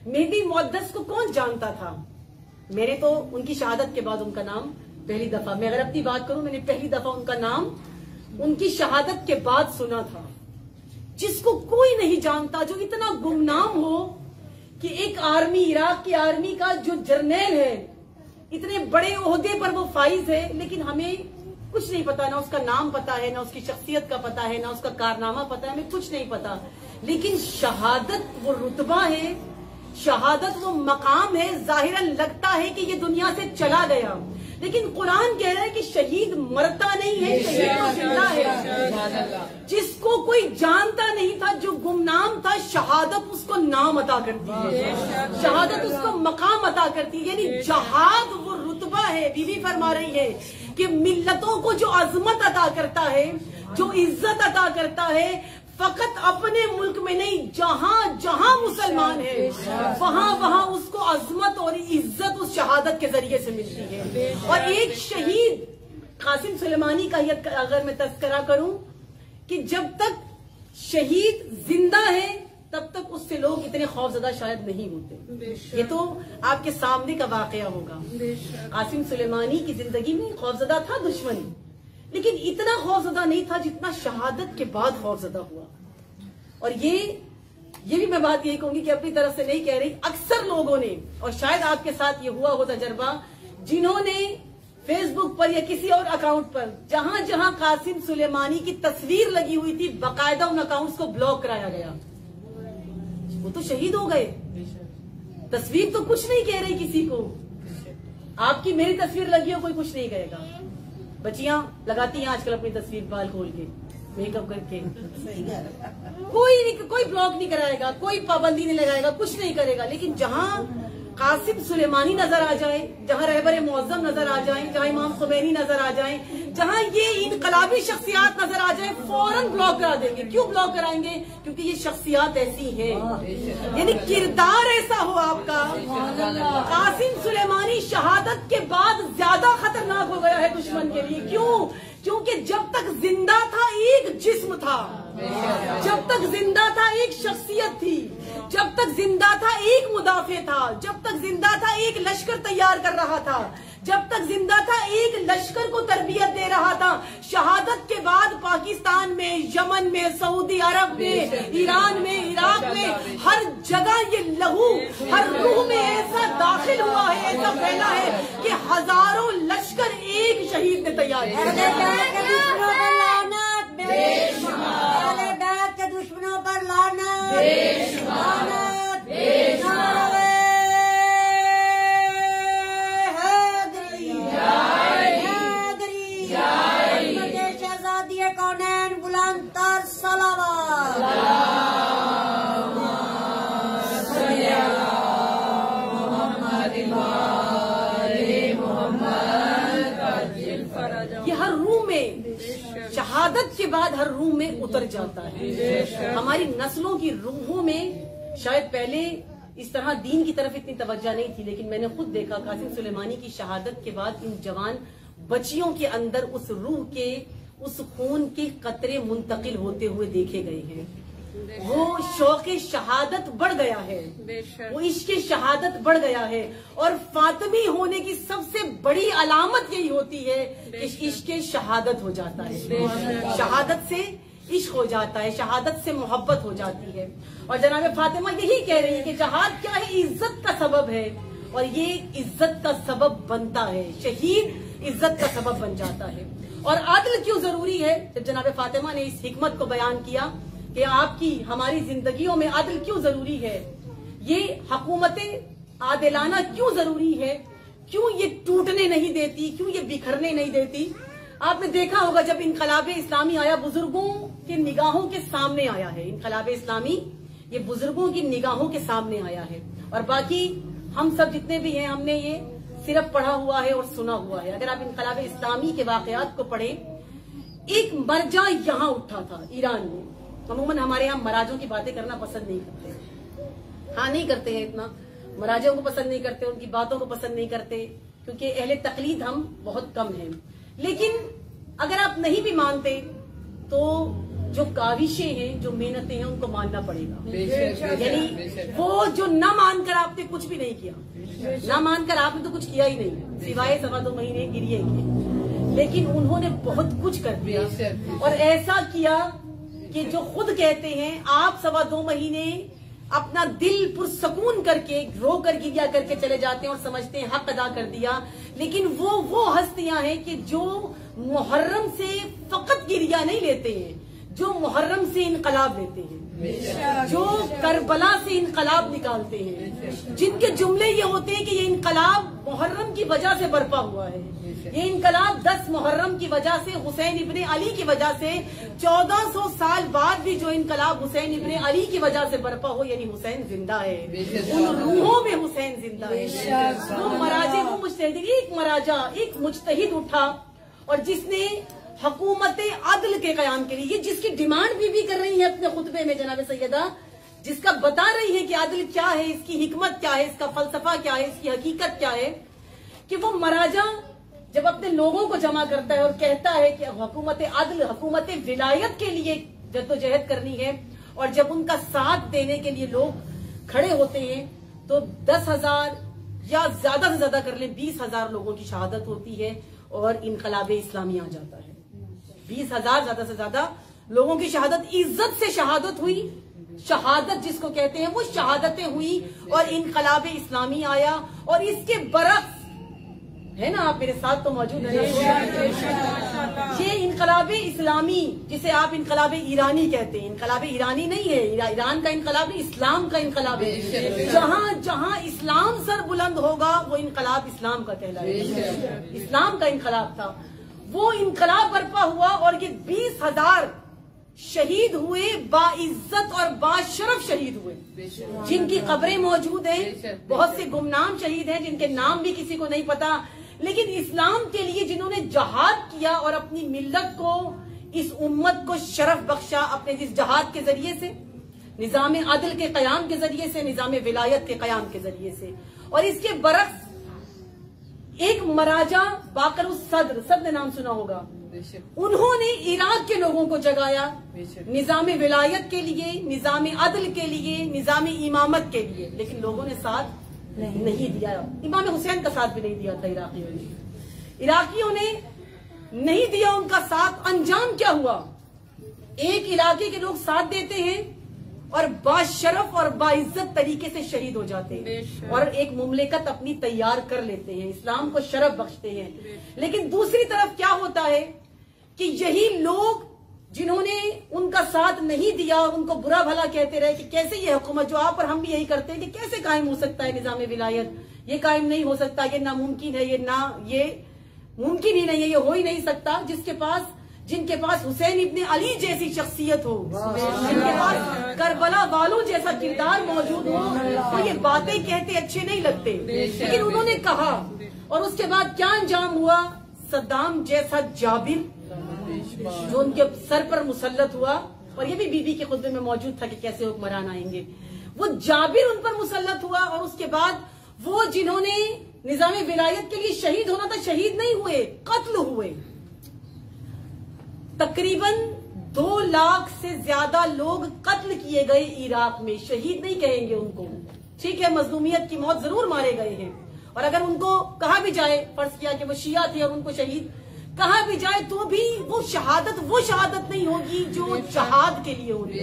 मेहदी मुहद्दस को कौन जानता था? मैंने तो उनकी शहादत के बाद उनका नाम पहली दफा, मैं अगर अपनी बात करूं, मैंने पहली दफा उनका नाम उनकी शहादत के बाद सुना था। जिसको कोई नहीं जानता, जो इतना गुमनाम हो कि एक आर्मी, इराक की आर्मी का जो जर्नल है, इतने बड़े ओहदे पर वो फाइज है, लेकिन हमें कुछ नहीं पता, ना उसका नाम पता है, ना उसकी शख्सियत का पता है, ना उसका कारनामा पता है, हमें कुछ नहीं पता। लेकिन शहादत वो रुतबा है, शहादत वो मकाम है। जाहिरन लगता है कि ये दुनिया से चला गया, लेकिन कुरान कह रहा है कि शहीद मरता नहीं है, शहीद तो जिंदा है। जिसको कोई जानता नहीं था, जो गुमनाम था, शहादत उसको नाम अता करती है, शहादत उसको मकाम अता करती है। यानी जहाद वो रुतबा है। बीबी फरमा रही है कि मिल्लतों को जो अजमत अता करता है, जो इज्जत अता करता है, फकत अपने मुल्क में नहीं, जहां जहां मुसलमान है वहां वहां उसको अजमत और इज्जत उस शहादत के जरिए से मिलती है। और एक शहीद कासिम सुलेमानी का अगर मैं तस्करा करूं कि जब तक शहीद जिंदा है तब तक उससे लोग इतने खौफजदा शायद नहीं होते। ये तो आपके सामने का वाकया होगा। कासिम सुलेमानी की जिंदगी में खौफजदा था दुश्मन, लेकिन इतना खौफजदा नहीं था जितना शहादत के बाद खौफजदा हुआ। और ये भी मैं बात यही कहूंगी कि अपनी तरफ से नहीं कह रही, अक्सर लोगों ने, और शायद आपके साथ ये हुआ हो तजर्बा, जिन्होंने फेसबुक पर या किसी और अकाउंट पर जहां जहां कासिम सुलेमानी की तस्वीर लगी हुई थी, बाकायदा उन अकाउंट्स को ब्लॉक कराया गया। वो तो शहीद हो गए। तस्वीर तो कुछ नहीं कह रही किसी को। आपकी मेरी तस्वीर लगी हो, कोई कुछ नहीं कहेगा। बच्चियां लगाती हैं आजकल अपनी तस्वीर बाल खोल के, मेकअप करके। कोई ब्लॉक नहीं कराएगा, कोई पाबंदी नहीं लगाएगा, कुछ नहीं करेगा। लेकिन जहां कासिम सुलेमानी नजर आ जाए, जहां रहबर मुअज्जम नजर आ जाए, जहां इमाम खुमैनी नजर आ जाए, जहां ये इनकलाबी शख्सियात नजर आ जाए, फौरन ब्लॉक करा देंगे। क्यों ब्लॉक कराएंगे? क्योंकि ये शख्सियात ऐसी है, यानी किरदार ऐसा हो आपका। कासिम सुलेमानी शहादत के बाद ज्यादा खतरनाक हो गया है दुश्मन के लिए। क्यों? क्योंकि जब तक जिंदा था एक जिस्म था, जब तक जिंदा था एक शख्सियत थी, जब तक जिंदा था एक मुदाफे था, जब तक जिंदा था एक लश्कर तैयार कर रहा था, जब तक जिंदा था एक लश्कर को तरबियत दे रहा था। शहादत के बाद पाकिस्तान में, यमन में, सऊदी अरब में, ईरान में, इराक में, हर जगह ये लहू हर रूह में ऐसा दाखिल हुआ है, ऐसा फैला है कि हजारों लश्कर एक शहीद ने तैयार किया। दुश्मनों पर लानत, शहजादी कौनैन बुलंद तर सलावत। ये हर रूह में शहादत के बाद हर रूह में उतर जाता है। हमारी नस्लों की रूहों में शायद पहले इस तरह दीन की तरफ इतनी तवज्जो नहीं थी, लेकिन मैंने खुद देखा कासिम सुलेमानी की शहादत के बाद इन जवान बच्चियों के अंदर उस रूह के, उस खून के कतरे मुंतकिल होते हुए देखे गए हैं। वो शौक़े शहादत बढ़ गया है, वो इश्क़ शहादत बढ़ गया है। और फातिमी होने की सबसे बड़ी अलामत यही होती है कि इश्क़ शहादत हो जाता है, शहादत से इश्क हो जाता है, शहादत से मोहब्बत हो जाती है। और जनाब फातिमा यही कह रही है कि जहाद क्या है? इज्जत का सबब है, और ये इज्जत का सबब बनता है। शहीद इज्जत का सबब बन जाता है। और आदल क्यों जरूरी है? जब जनाब फातिमा ने इस हिकमत को बयान किया कि आपकी हमारी जिंदगियों में आदल क्यों जरूरी है, ये हुकूमतें आदिलाना क्यों जरूरी है, क्यों ये टूटने नहीं देती, क्यों ये बिखरने नहीं देती। आपने देखा होगा जब इनकलाब इस्लामी आया, बुजुर्गों की निगाहों के सामने आया है। इनकलाब इस्लामी ये बुजुर्गों की निगाहों के सामने आया है। और बाकी हम सब जितने भी हैं, हमने ये सिर्फ पढ़ा हुआ है और सुना हुआ है। अगर आप इनकलाब इस्लामी के वाकयात को पढ़े, एक मरजा यहाँ उठा था ईरान में। अमूमन हमारे यहाँ मराजों की बातें करना पसंद नहीं करते, हाँ नहीं करते हैं इतना, मराजों को पसंद नहीं करते, उनकी बातों को पसंद नहीं करते, क्योंकि अहले तकलीद हम बहुत कम हैं। लेकिन अगर आप नहीं भी मानते तो जो काविशें हैं, जो मेहनतें हैं, उनको मानना पड़ेगा। यानी वो जो न मानकर आपने कुछ भी नहीं किया, न मानकर आपने तो कुछ किया ही नहीं, सिवाय 2.25 महीने गिरिए के, लेकिन उन्होंने बहुत कुछ कर दिया। और ऐसा किया कि जो खुद कहते हैं, आप 2.25 महीने अपना दिल पुरसकून करके रो कर गिरिया करके चले जाते हैं और समझते हैं हक अदा कर दिया। लेकिन वो हस्तियां हैं कि जो मुहर्रम से फकत गिरिया नहीं लेते हैं, जो मुहर्रम से इनकलाब लेते हैं, जो करबला से इनकलाब निकालते हैं, जिनके जुमले ये होते हैं कि ये इनकलाब मुहर्रम की वजह से बर्पा हुआ है, ये इनकलाब 10 मुहर्रम की वजह से, हुसैन इब्ने अली की वजह से, 1400 साल बाद भी जो इनकलाब हुसैन इब्ने अली की वजह से बर्पा हो, यानी हुसैन जिंदा है, उन रूहों में हुसैन जिंदा है। वो मराजे, वो मुजतहिद, एक मराजा, एक मुजतहिद उठा और जिसने हुकूमत अदल के कयाम के लिए, ये जिसकी डिमांड भी कर रही है अपने खुतबे में जनाब सैयदा, जिसका बता रही है कि अदल क्या है, इसकी हिकमत क्या है, इसका फलसफा क्या है, इसकी हकीकत क्या है, कि वो मराजा जब अपने लोगों को जमा करता है और कहता है कि हुकूमत अदल, हुकूमत विलायत के लिए जद्दोजहद करनी है, और जब उनका साथ देने के लिए लोग खड़े होते हैं तो 10,000 या ज्यादा से ज्यादा कर लें 20,000 लोगों की शहादत होती है और इनकलाब इस्लामी आ जाता है। 20,000 ज्यादा से ज्यादा लोगों की शहादत, इज्जत से शहादत हुई, शहादत जिसको कहते हैं वो शहादतें हुई और इनकलाब इस्लामी आया। और इसके बरक्स है ना, आप मेरे साथ तो मौजूद है ना। ये इनकलाब इस्लामी, जिसे आप इनकलाब ईरानी कहते हैं, इनकलाब ईरानी नहीं है, ईरान का इनकलाब नहीं, इस्लाम का इनकलाब है। जहाँ जहाँ इस्लाम सर बुलंद होगा वो इनकलाब इस्लाम का कहलाएगा। इस्लाम का इनकलाब था, वो इनकलाब बर्पा हुआ और ये 20,000 शहीद हुए, बाइज्जत और बाशरफ शहीद हुए, जिनकी कब्रें मौजूद हैं। बहुत से गुमनाम शहीद हैं जिनके नाम भी किसी को नहीं पता, लेकिन इस्लाम के लिए जिन्होंने जहाद किया और अपनी मिल्लत को, इस उम्मत को शरफ बख्शा अपने इस जहाद के जरिए से, निजाम अदल के कयाम के जरिए से, निजाम विलायत के कयाम के जरिए से। और इसके बरक्स एक महाराजा बाकरुस सद्र नाम सुना होगा, उन्होंने इराक के लोगों को जगाया निजाम विलायत के लिए, निजाम अदल के लिए, निजाम इमामत के लिए, लेकिन लोगों ने साथ नहीं दिया। इमाम हुसैन का साथ भी नहीं दिया था इराकियों ने नहीं दिया उनका साथ। अंजाम क्या हुआ? एक इलाके के लोग साथ देते हैं और बाशरफ और बाइज्जत तरीके से शहीद हो जाते हैं और एक मुमलिकत अपनी तैयार कर लेते हैं, इस्लाम को शरफ बख्शते हैं। लेकिन दूसरी तरफ क्या होता है कि यही लोग जिन्होंने उनका साथ नहीं दिया, उनको बुरा भला कहते रहे कि कैसे ये हुकूमत, जो आप और हम भी यही करते हैं कि कैसे कायम हो सकता है निजाम विलायत, ये कायम नहीं हो सकता, ये नामुमकिन है, ये मुमकिन ही नहीं है, ये हो ही नहीं सकता। जिनके पास हुसैन इब्ने अली जैसी शख्सियत हो, जिनके पास करबला वालों जैसा किरदार मौजूद हो, तो ये बातें कहते अच्छे नहीं लगते। लेकिन उन्होंने कहा और उसके बाद क्या अंजाम हुआ? सद्दाम जैसा जाबिर जो उनके सर पर मुसल्लत हुआ, और ये भी बीबी के खुतबे में मौजूद था कि कैसे हुक्मरान आएंगे, वो जाबिर उन पर मुसल्लत हुआ। और उसके बाद वो जिन्होंने निजाम विलायत के लिए शहीद होना था, शहीद नहीं हुए, कत्ल हुए। तकरीबन 2 लाख से ज्यादा लोग कत्ल किए गए इराक में, शहीद नहीं कहेंगे उनको, ठीक है, मजलूमियत की मौत जरूर मारे गए हैं। और अगर उनको कहा भी जाए, फर्ज किया कि वो शिया थे और उनको शहीद कहा भी जाए, तो भी वो शहादत नहीं होगी जो जहाद के लिए होगी।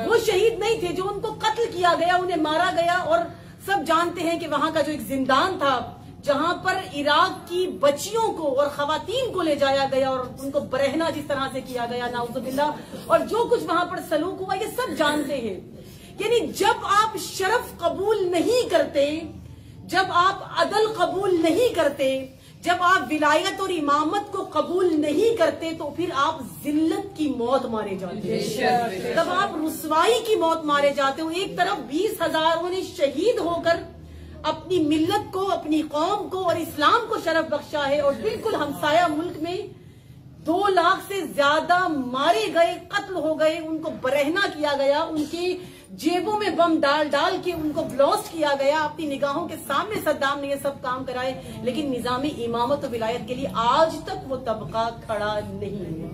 वो शहीद नहीं थे, जो उनको कत्ल किया गया, उन्हें मारा गया। और सब जानते हैं कि वहां का जो एक जिंदान था, जहां पर इराक की बच्चियों को और खवातीन को ले जाया गया और उनको बरहना जिस तरह से किया गया, नाउजुबिल्लाह, और जो कुछ वहां पर सलूक हुआ, ये सब जानते हैं। यानी जब आप शरफ कबूल नहीं करते, जब आप अदल कबूल नहीं करते, जब आप विलायत और इमामत को कबूल नहीं करते, तो फिर आप जिल्लत की मौत मारे जाते हैं, तब आप रुसवाई की मौत मारे जाते हो। एक तरफ 20,000 ने शहीद होकर अपनी मिल्लत को, अपनी कौम को और इस्लाम को शरफ बख्शा है, और बिल्कुल हमसाया मुल्क में 2 लाख से ज्यादा मारे गए, कत्ल हो गए, उनको बरहना किया गया, उनकी जेबों में बम डाल के उनको ब्लास्ट किया गया। अपनी निगाहों के सामने सद्दाम ने ये सब काम कराए, लेकिन निजामी इमामत और विलायत के लिए आज तक वो तबका खड़ा नहीं हुआ।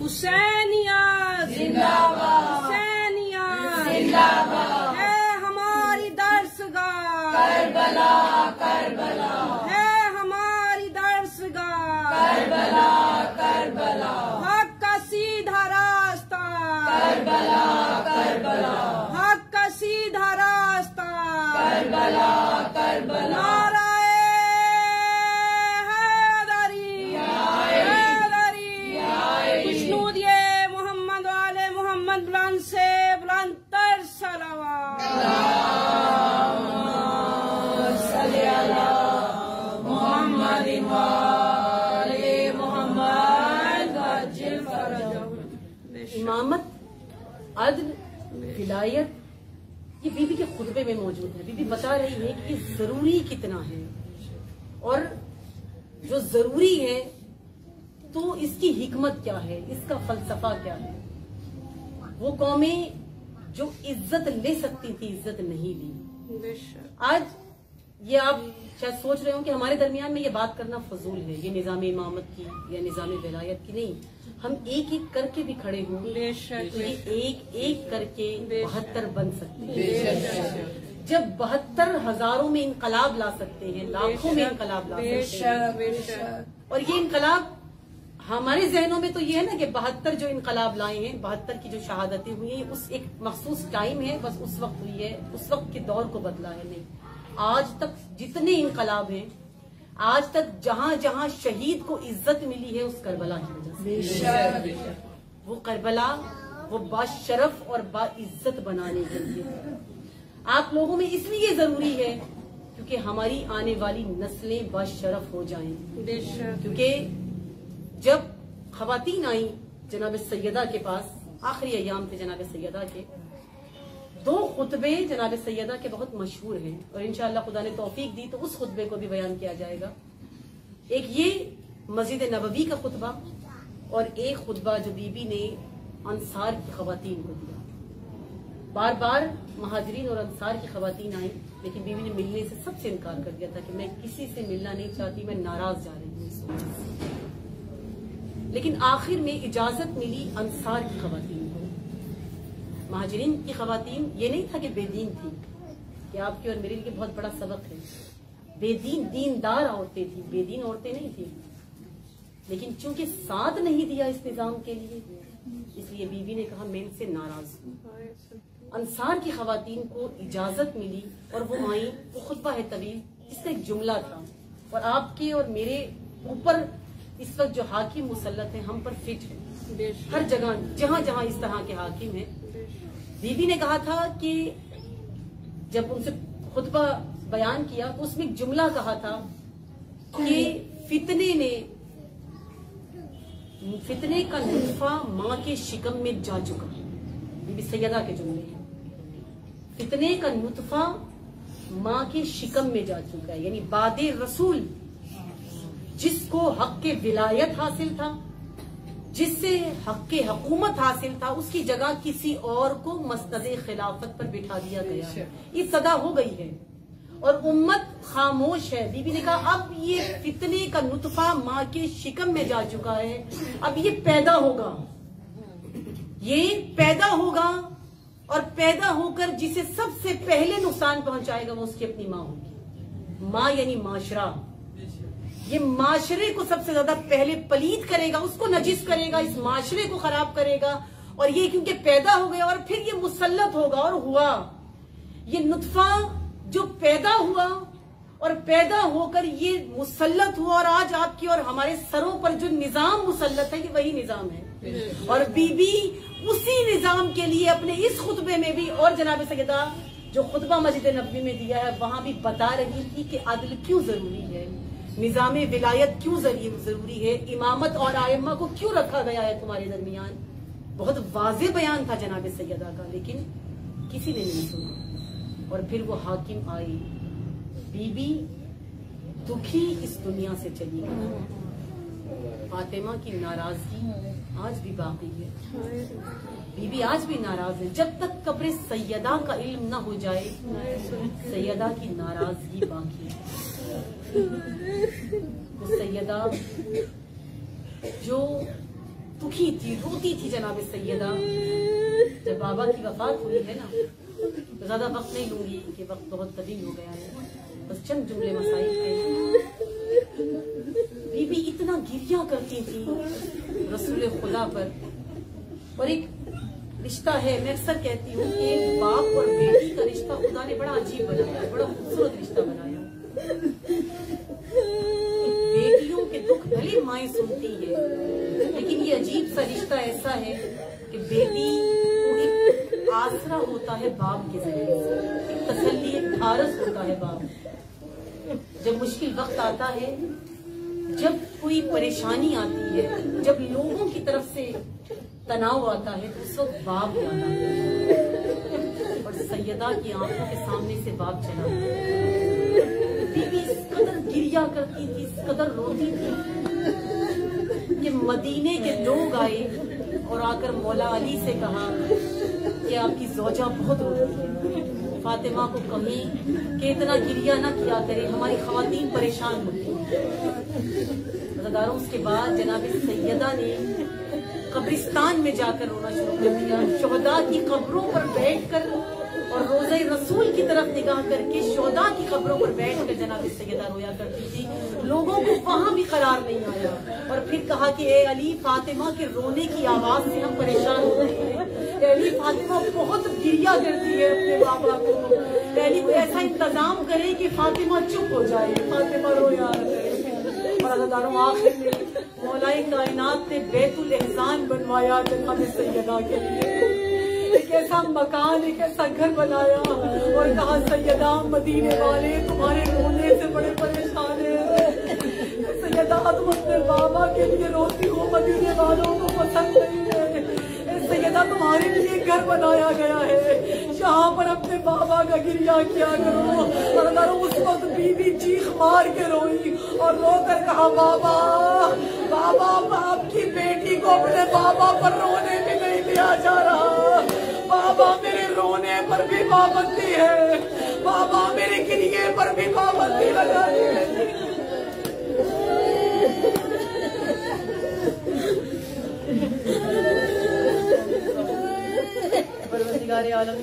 हुसैनिया जिंदाबाद, हुसैनिया जिंदाबाद, है हमारी दर्सगाह करबला, करबला है हमारी दर्सगाह करबला, करबला, हक का सीधा रास्ता करबला, करबला, हक का सीधा रास्ता करबला, करबला, नाराए हैदरी, हैदरी, खुशनूद ये मोहम्मद वाले मोहम्मद बुलंद से बुलंदतर सलावत, इमामत, अदल, विलायत, ये बीबी के खुतबे में मौजूद है। बीबी बता रही है कि ये जरूरी कितना है, और जो जरूरी है तो इसकी हिकमत क्या है, इसका फलसफा क्या है। वो कौमें जो इज्जत ले सकती थी, इज्जत नहीं ली। आज ये आप शायद सोच रहे हो कि हमारे दरमियान में ये बात करना फजूल है, ये निजाम इमामत की या निजाम विलायत की नहीं। हम एक एक करके भी खड़े हों तो ये एक एक करके 72 बन सकते हैं। जब 72 हजारों में इनकलाब ला सकते हैं, लाखों में इनकलाब ला सकते हैं। और ये इनकलाब हमारे जहनों में तो ये है ना कि 72 जो इनकलाब लाए हैं, 72 की जो शहादतें हुई हैं, उस एक मखसूस टाइम है, बस उस वक्त हुई है, उस वक्त के दौर को बदला है नहीं। आज तक जितने इनकलाब हैं आज तक जहां जहां शहीद को इज्जत मिली है उस करबला की वजह से। वो करबला वो बाशरफ और बाइज्जत बनाने के लिए आप लोगों में इसलिए जरूरी है क्योंकि हमारी आने वाली नस्लें बाशरफ हो जाएं। क्योंकि जब खवातीन आई जनाब सैयदा के पास, आखिरी अयाम थे जनाब सैयदा के, 2 खुतबे जनाब सैयदा के बहुत मशहूर हैं और इंशाअल्लाह खुदा ने तौफीक दी तो उस खुतबे को भी बयान किया जाएगा। एक ये मस्जिद नबवी का खुतबा और एक खुतबा जो बीबी ने अंसार की खवातीन को दिया। बार बार महाजरीन और अंसार की खवातीन आई, लेकिन बीबी ने मिलने से सबसे इनकार कर दिया था कि मैं किसी से मिलना नहीं चाहती, मैं नाराज जा रही हूँ इस वजह से। लेकिन आखिर में इजाजत मिली अंसार की खवातीन को। महाजरीन की खवातीन ये नहीं था कि बेदीन थी, कि आपकी और मेरे लिए बहुत बड़ा सबक है। बेदीन दीनदार औरतें थी, बेदीन औरतें नहीं थी। लेकिन चूंकि साथ नहीं दिया इस निजाम के लिए, इसलिए बीबी ने कहा मैं इनसे नाराज हूँ। अंसार की खवातीन को इजाजत मिली और वो आई। वो खुतबा है तवील, इसका एक जुमला था और आपके और मेरे ऊपर इस वक्त जो हाकिम मुसल्लत है हम पर फिट है। हर जगह जहां जहां इस तरह के हाकिम है। बीबी ने कहा था कि जब उनसे खुतबा बयान किया तो उसमें एक जुमला कहा था कि फितने का नुत्फा माँ के शिकम में जा चुका। बीबी सैयदा के जुमले हैं। फितने का नुत्फा माँ के शिकम में जा चुका है, यानी बादे रसूल जिसको हक के विलायत हासिल था, जिससे हक के हुकूमत हासिल था, उसकी जगह किसी और को मस्तदे खिलाफत पर बिठा दिया गया। ये सदा हो गई है और उम्मत खामोश है। बीबी ने कहा अब ये फितने का नुतफा माँ के शिकम में जा चुका है, अब ये पैदा होगा, ये पैदा होगा और पैदा होकर जिसे सबसे पहले नुकसान पहुंचाएगा वो उसकी अपनी माँ होगी। माँ यानी माशरा, ये माशरे को सबसे ज्यादा पहले पलीद करेगा, उसको नजिस करेगा, इस माशरे को खराब करेगा। और ये क्योंकि पैदा हो गया और फिर ये मुसल्लत होगा और हुआ। ये नुतफा जो पैदा हुआ और पैदा होकर ये मुसल्लत हुआ और आज आपकी और हमारे सरों पर जो निजाम मुसल्लत है ये वही निजाम है। और बीबी उसी निजाम के लिए अपने इस खुतबे में भी और जनाब सैयदा जो खुतबा मस्जिद नबवी में दिया है वहां भी बता रही थी कि अदल क्यों जरूरी है, निजाम विलायत क्यों जरूरी है, इमामत और आयम्मा को क्यों रखा गया है तुम्हारे दरमियान। बहुत वाज़ेह बयान था जनाब सैयदा का, लेकिन किसी ने नहीं सुना। और फिर वो हाकिम आई, बीबी दुखी इस दुनिया से चली गई। फातिमा की नाराजगी आज भी बाकी है, बीबी आज भी नाराज है। जब तक कब्र सैयदा का इल्म न हो जाए सैयदा की नाराजगी बाकी है। वो सैयदा जो दुखी थी, रोती थी जनाब सैयदा। जब बाबा की वफात हुई है ना, तो ज्यादा वक्त नहीं लूंगी कि वक्त बहुत कदीम हो गया है, बस चंद जुमले मसाइल के। बीबी इतना गिरिया करती थी रसूल खुदा पर। और एक रिश्ता है, मैं अक्सर कहती हूँ कि एक बाप और बेटी का रिश्ता खुदा ने बड़ा अजीब बनाया, बड़ा खूबसूरत रिश्ता बनाया। बेटियों के दुख भले माएँ सुनती है, लेकिन ये अजीब सा रिश्ता ऐसा है कि बेटी को एक आसरा होता है बाप के जरिए से, एक तसल्ली, एक ढारस होता है बाप। जब मुश्किल वक्त आता है, जब कोई परेशानी आती है, जब लोगों की तरफ से तनाव आता है, तो उस वक्त बाप आता है। और सैयदा की आंखों के सामने से बाप चला। बीबी इस कदर गिरिया करती थी, इस कदर रोती थी कि मदीने के लोग आए और आकर मौला अली से कहा कि आपकी ज़ौजा बहुत रोती है, फातिमा को कहीं कि इतना गिरिया ना किया करे, हमारी खवातीन परेशान होती हैं। उसके बाद जनाब सैयदा ने कब्रिस्तान में जाकर रोना शुरू कर दिया। शोहदा की कब्रों पर बैठकर और रोज़े रसूल की तरफ निगाह करके शोहदा की कब्रों पर बैठकर जनाब सैयदा रोया करती थी। लोगों को वहां भी करार नहीं आया और फिर कहा कि ए अली, फातिमा के रोने की आवाज से हम परेशान हो रहे हैं, डैडी फातिमा बहुत गिरिया करती है अपने बाबा को। डैडी को ऐसा इंतजाम करे कि फातिमा चुप हो जाए, फातिमा रोया करे। और अल्लाह आखिर में मौलाए कायनात ने बैतुल एहसान बनवाया जनाब सैयदा के लिए। एक ऐसा मकान, एक ऐसा घर बनाया और कहा सैयदा मदीने वाले तुम्हारे रोने से बड़े परेशान हैं। सैयदा तुम अपने बाबा के लिए रोती हो, मदीने वालों को पसंद नहीं है। सैयदा तुम्हारे लिए घर बनाया गया है, जहाँ पर अपने बाबा का गिरिया किया करो। और उस वक्त बीवी चीख मार के रोई और रोकर कहा बाबा बाबा आपकी बेटी को अपने बाबा पर रोने भी नहीं दिया जा रहा। बाबा मेरे रोने पर भी पाबंदी है, बाबा मेरे गिरिए पर भी पाबंदी लगा दी है। परवरदिगार आलम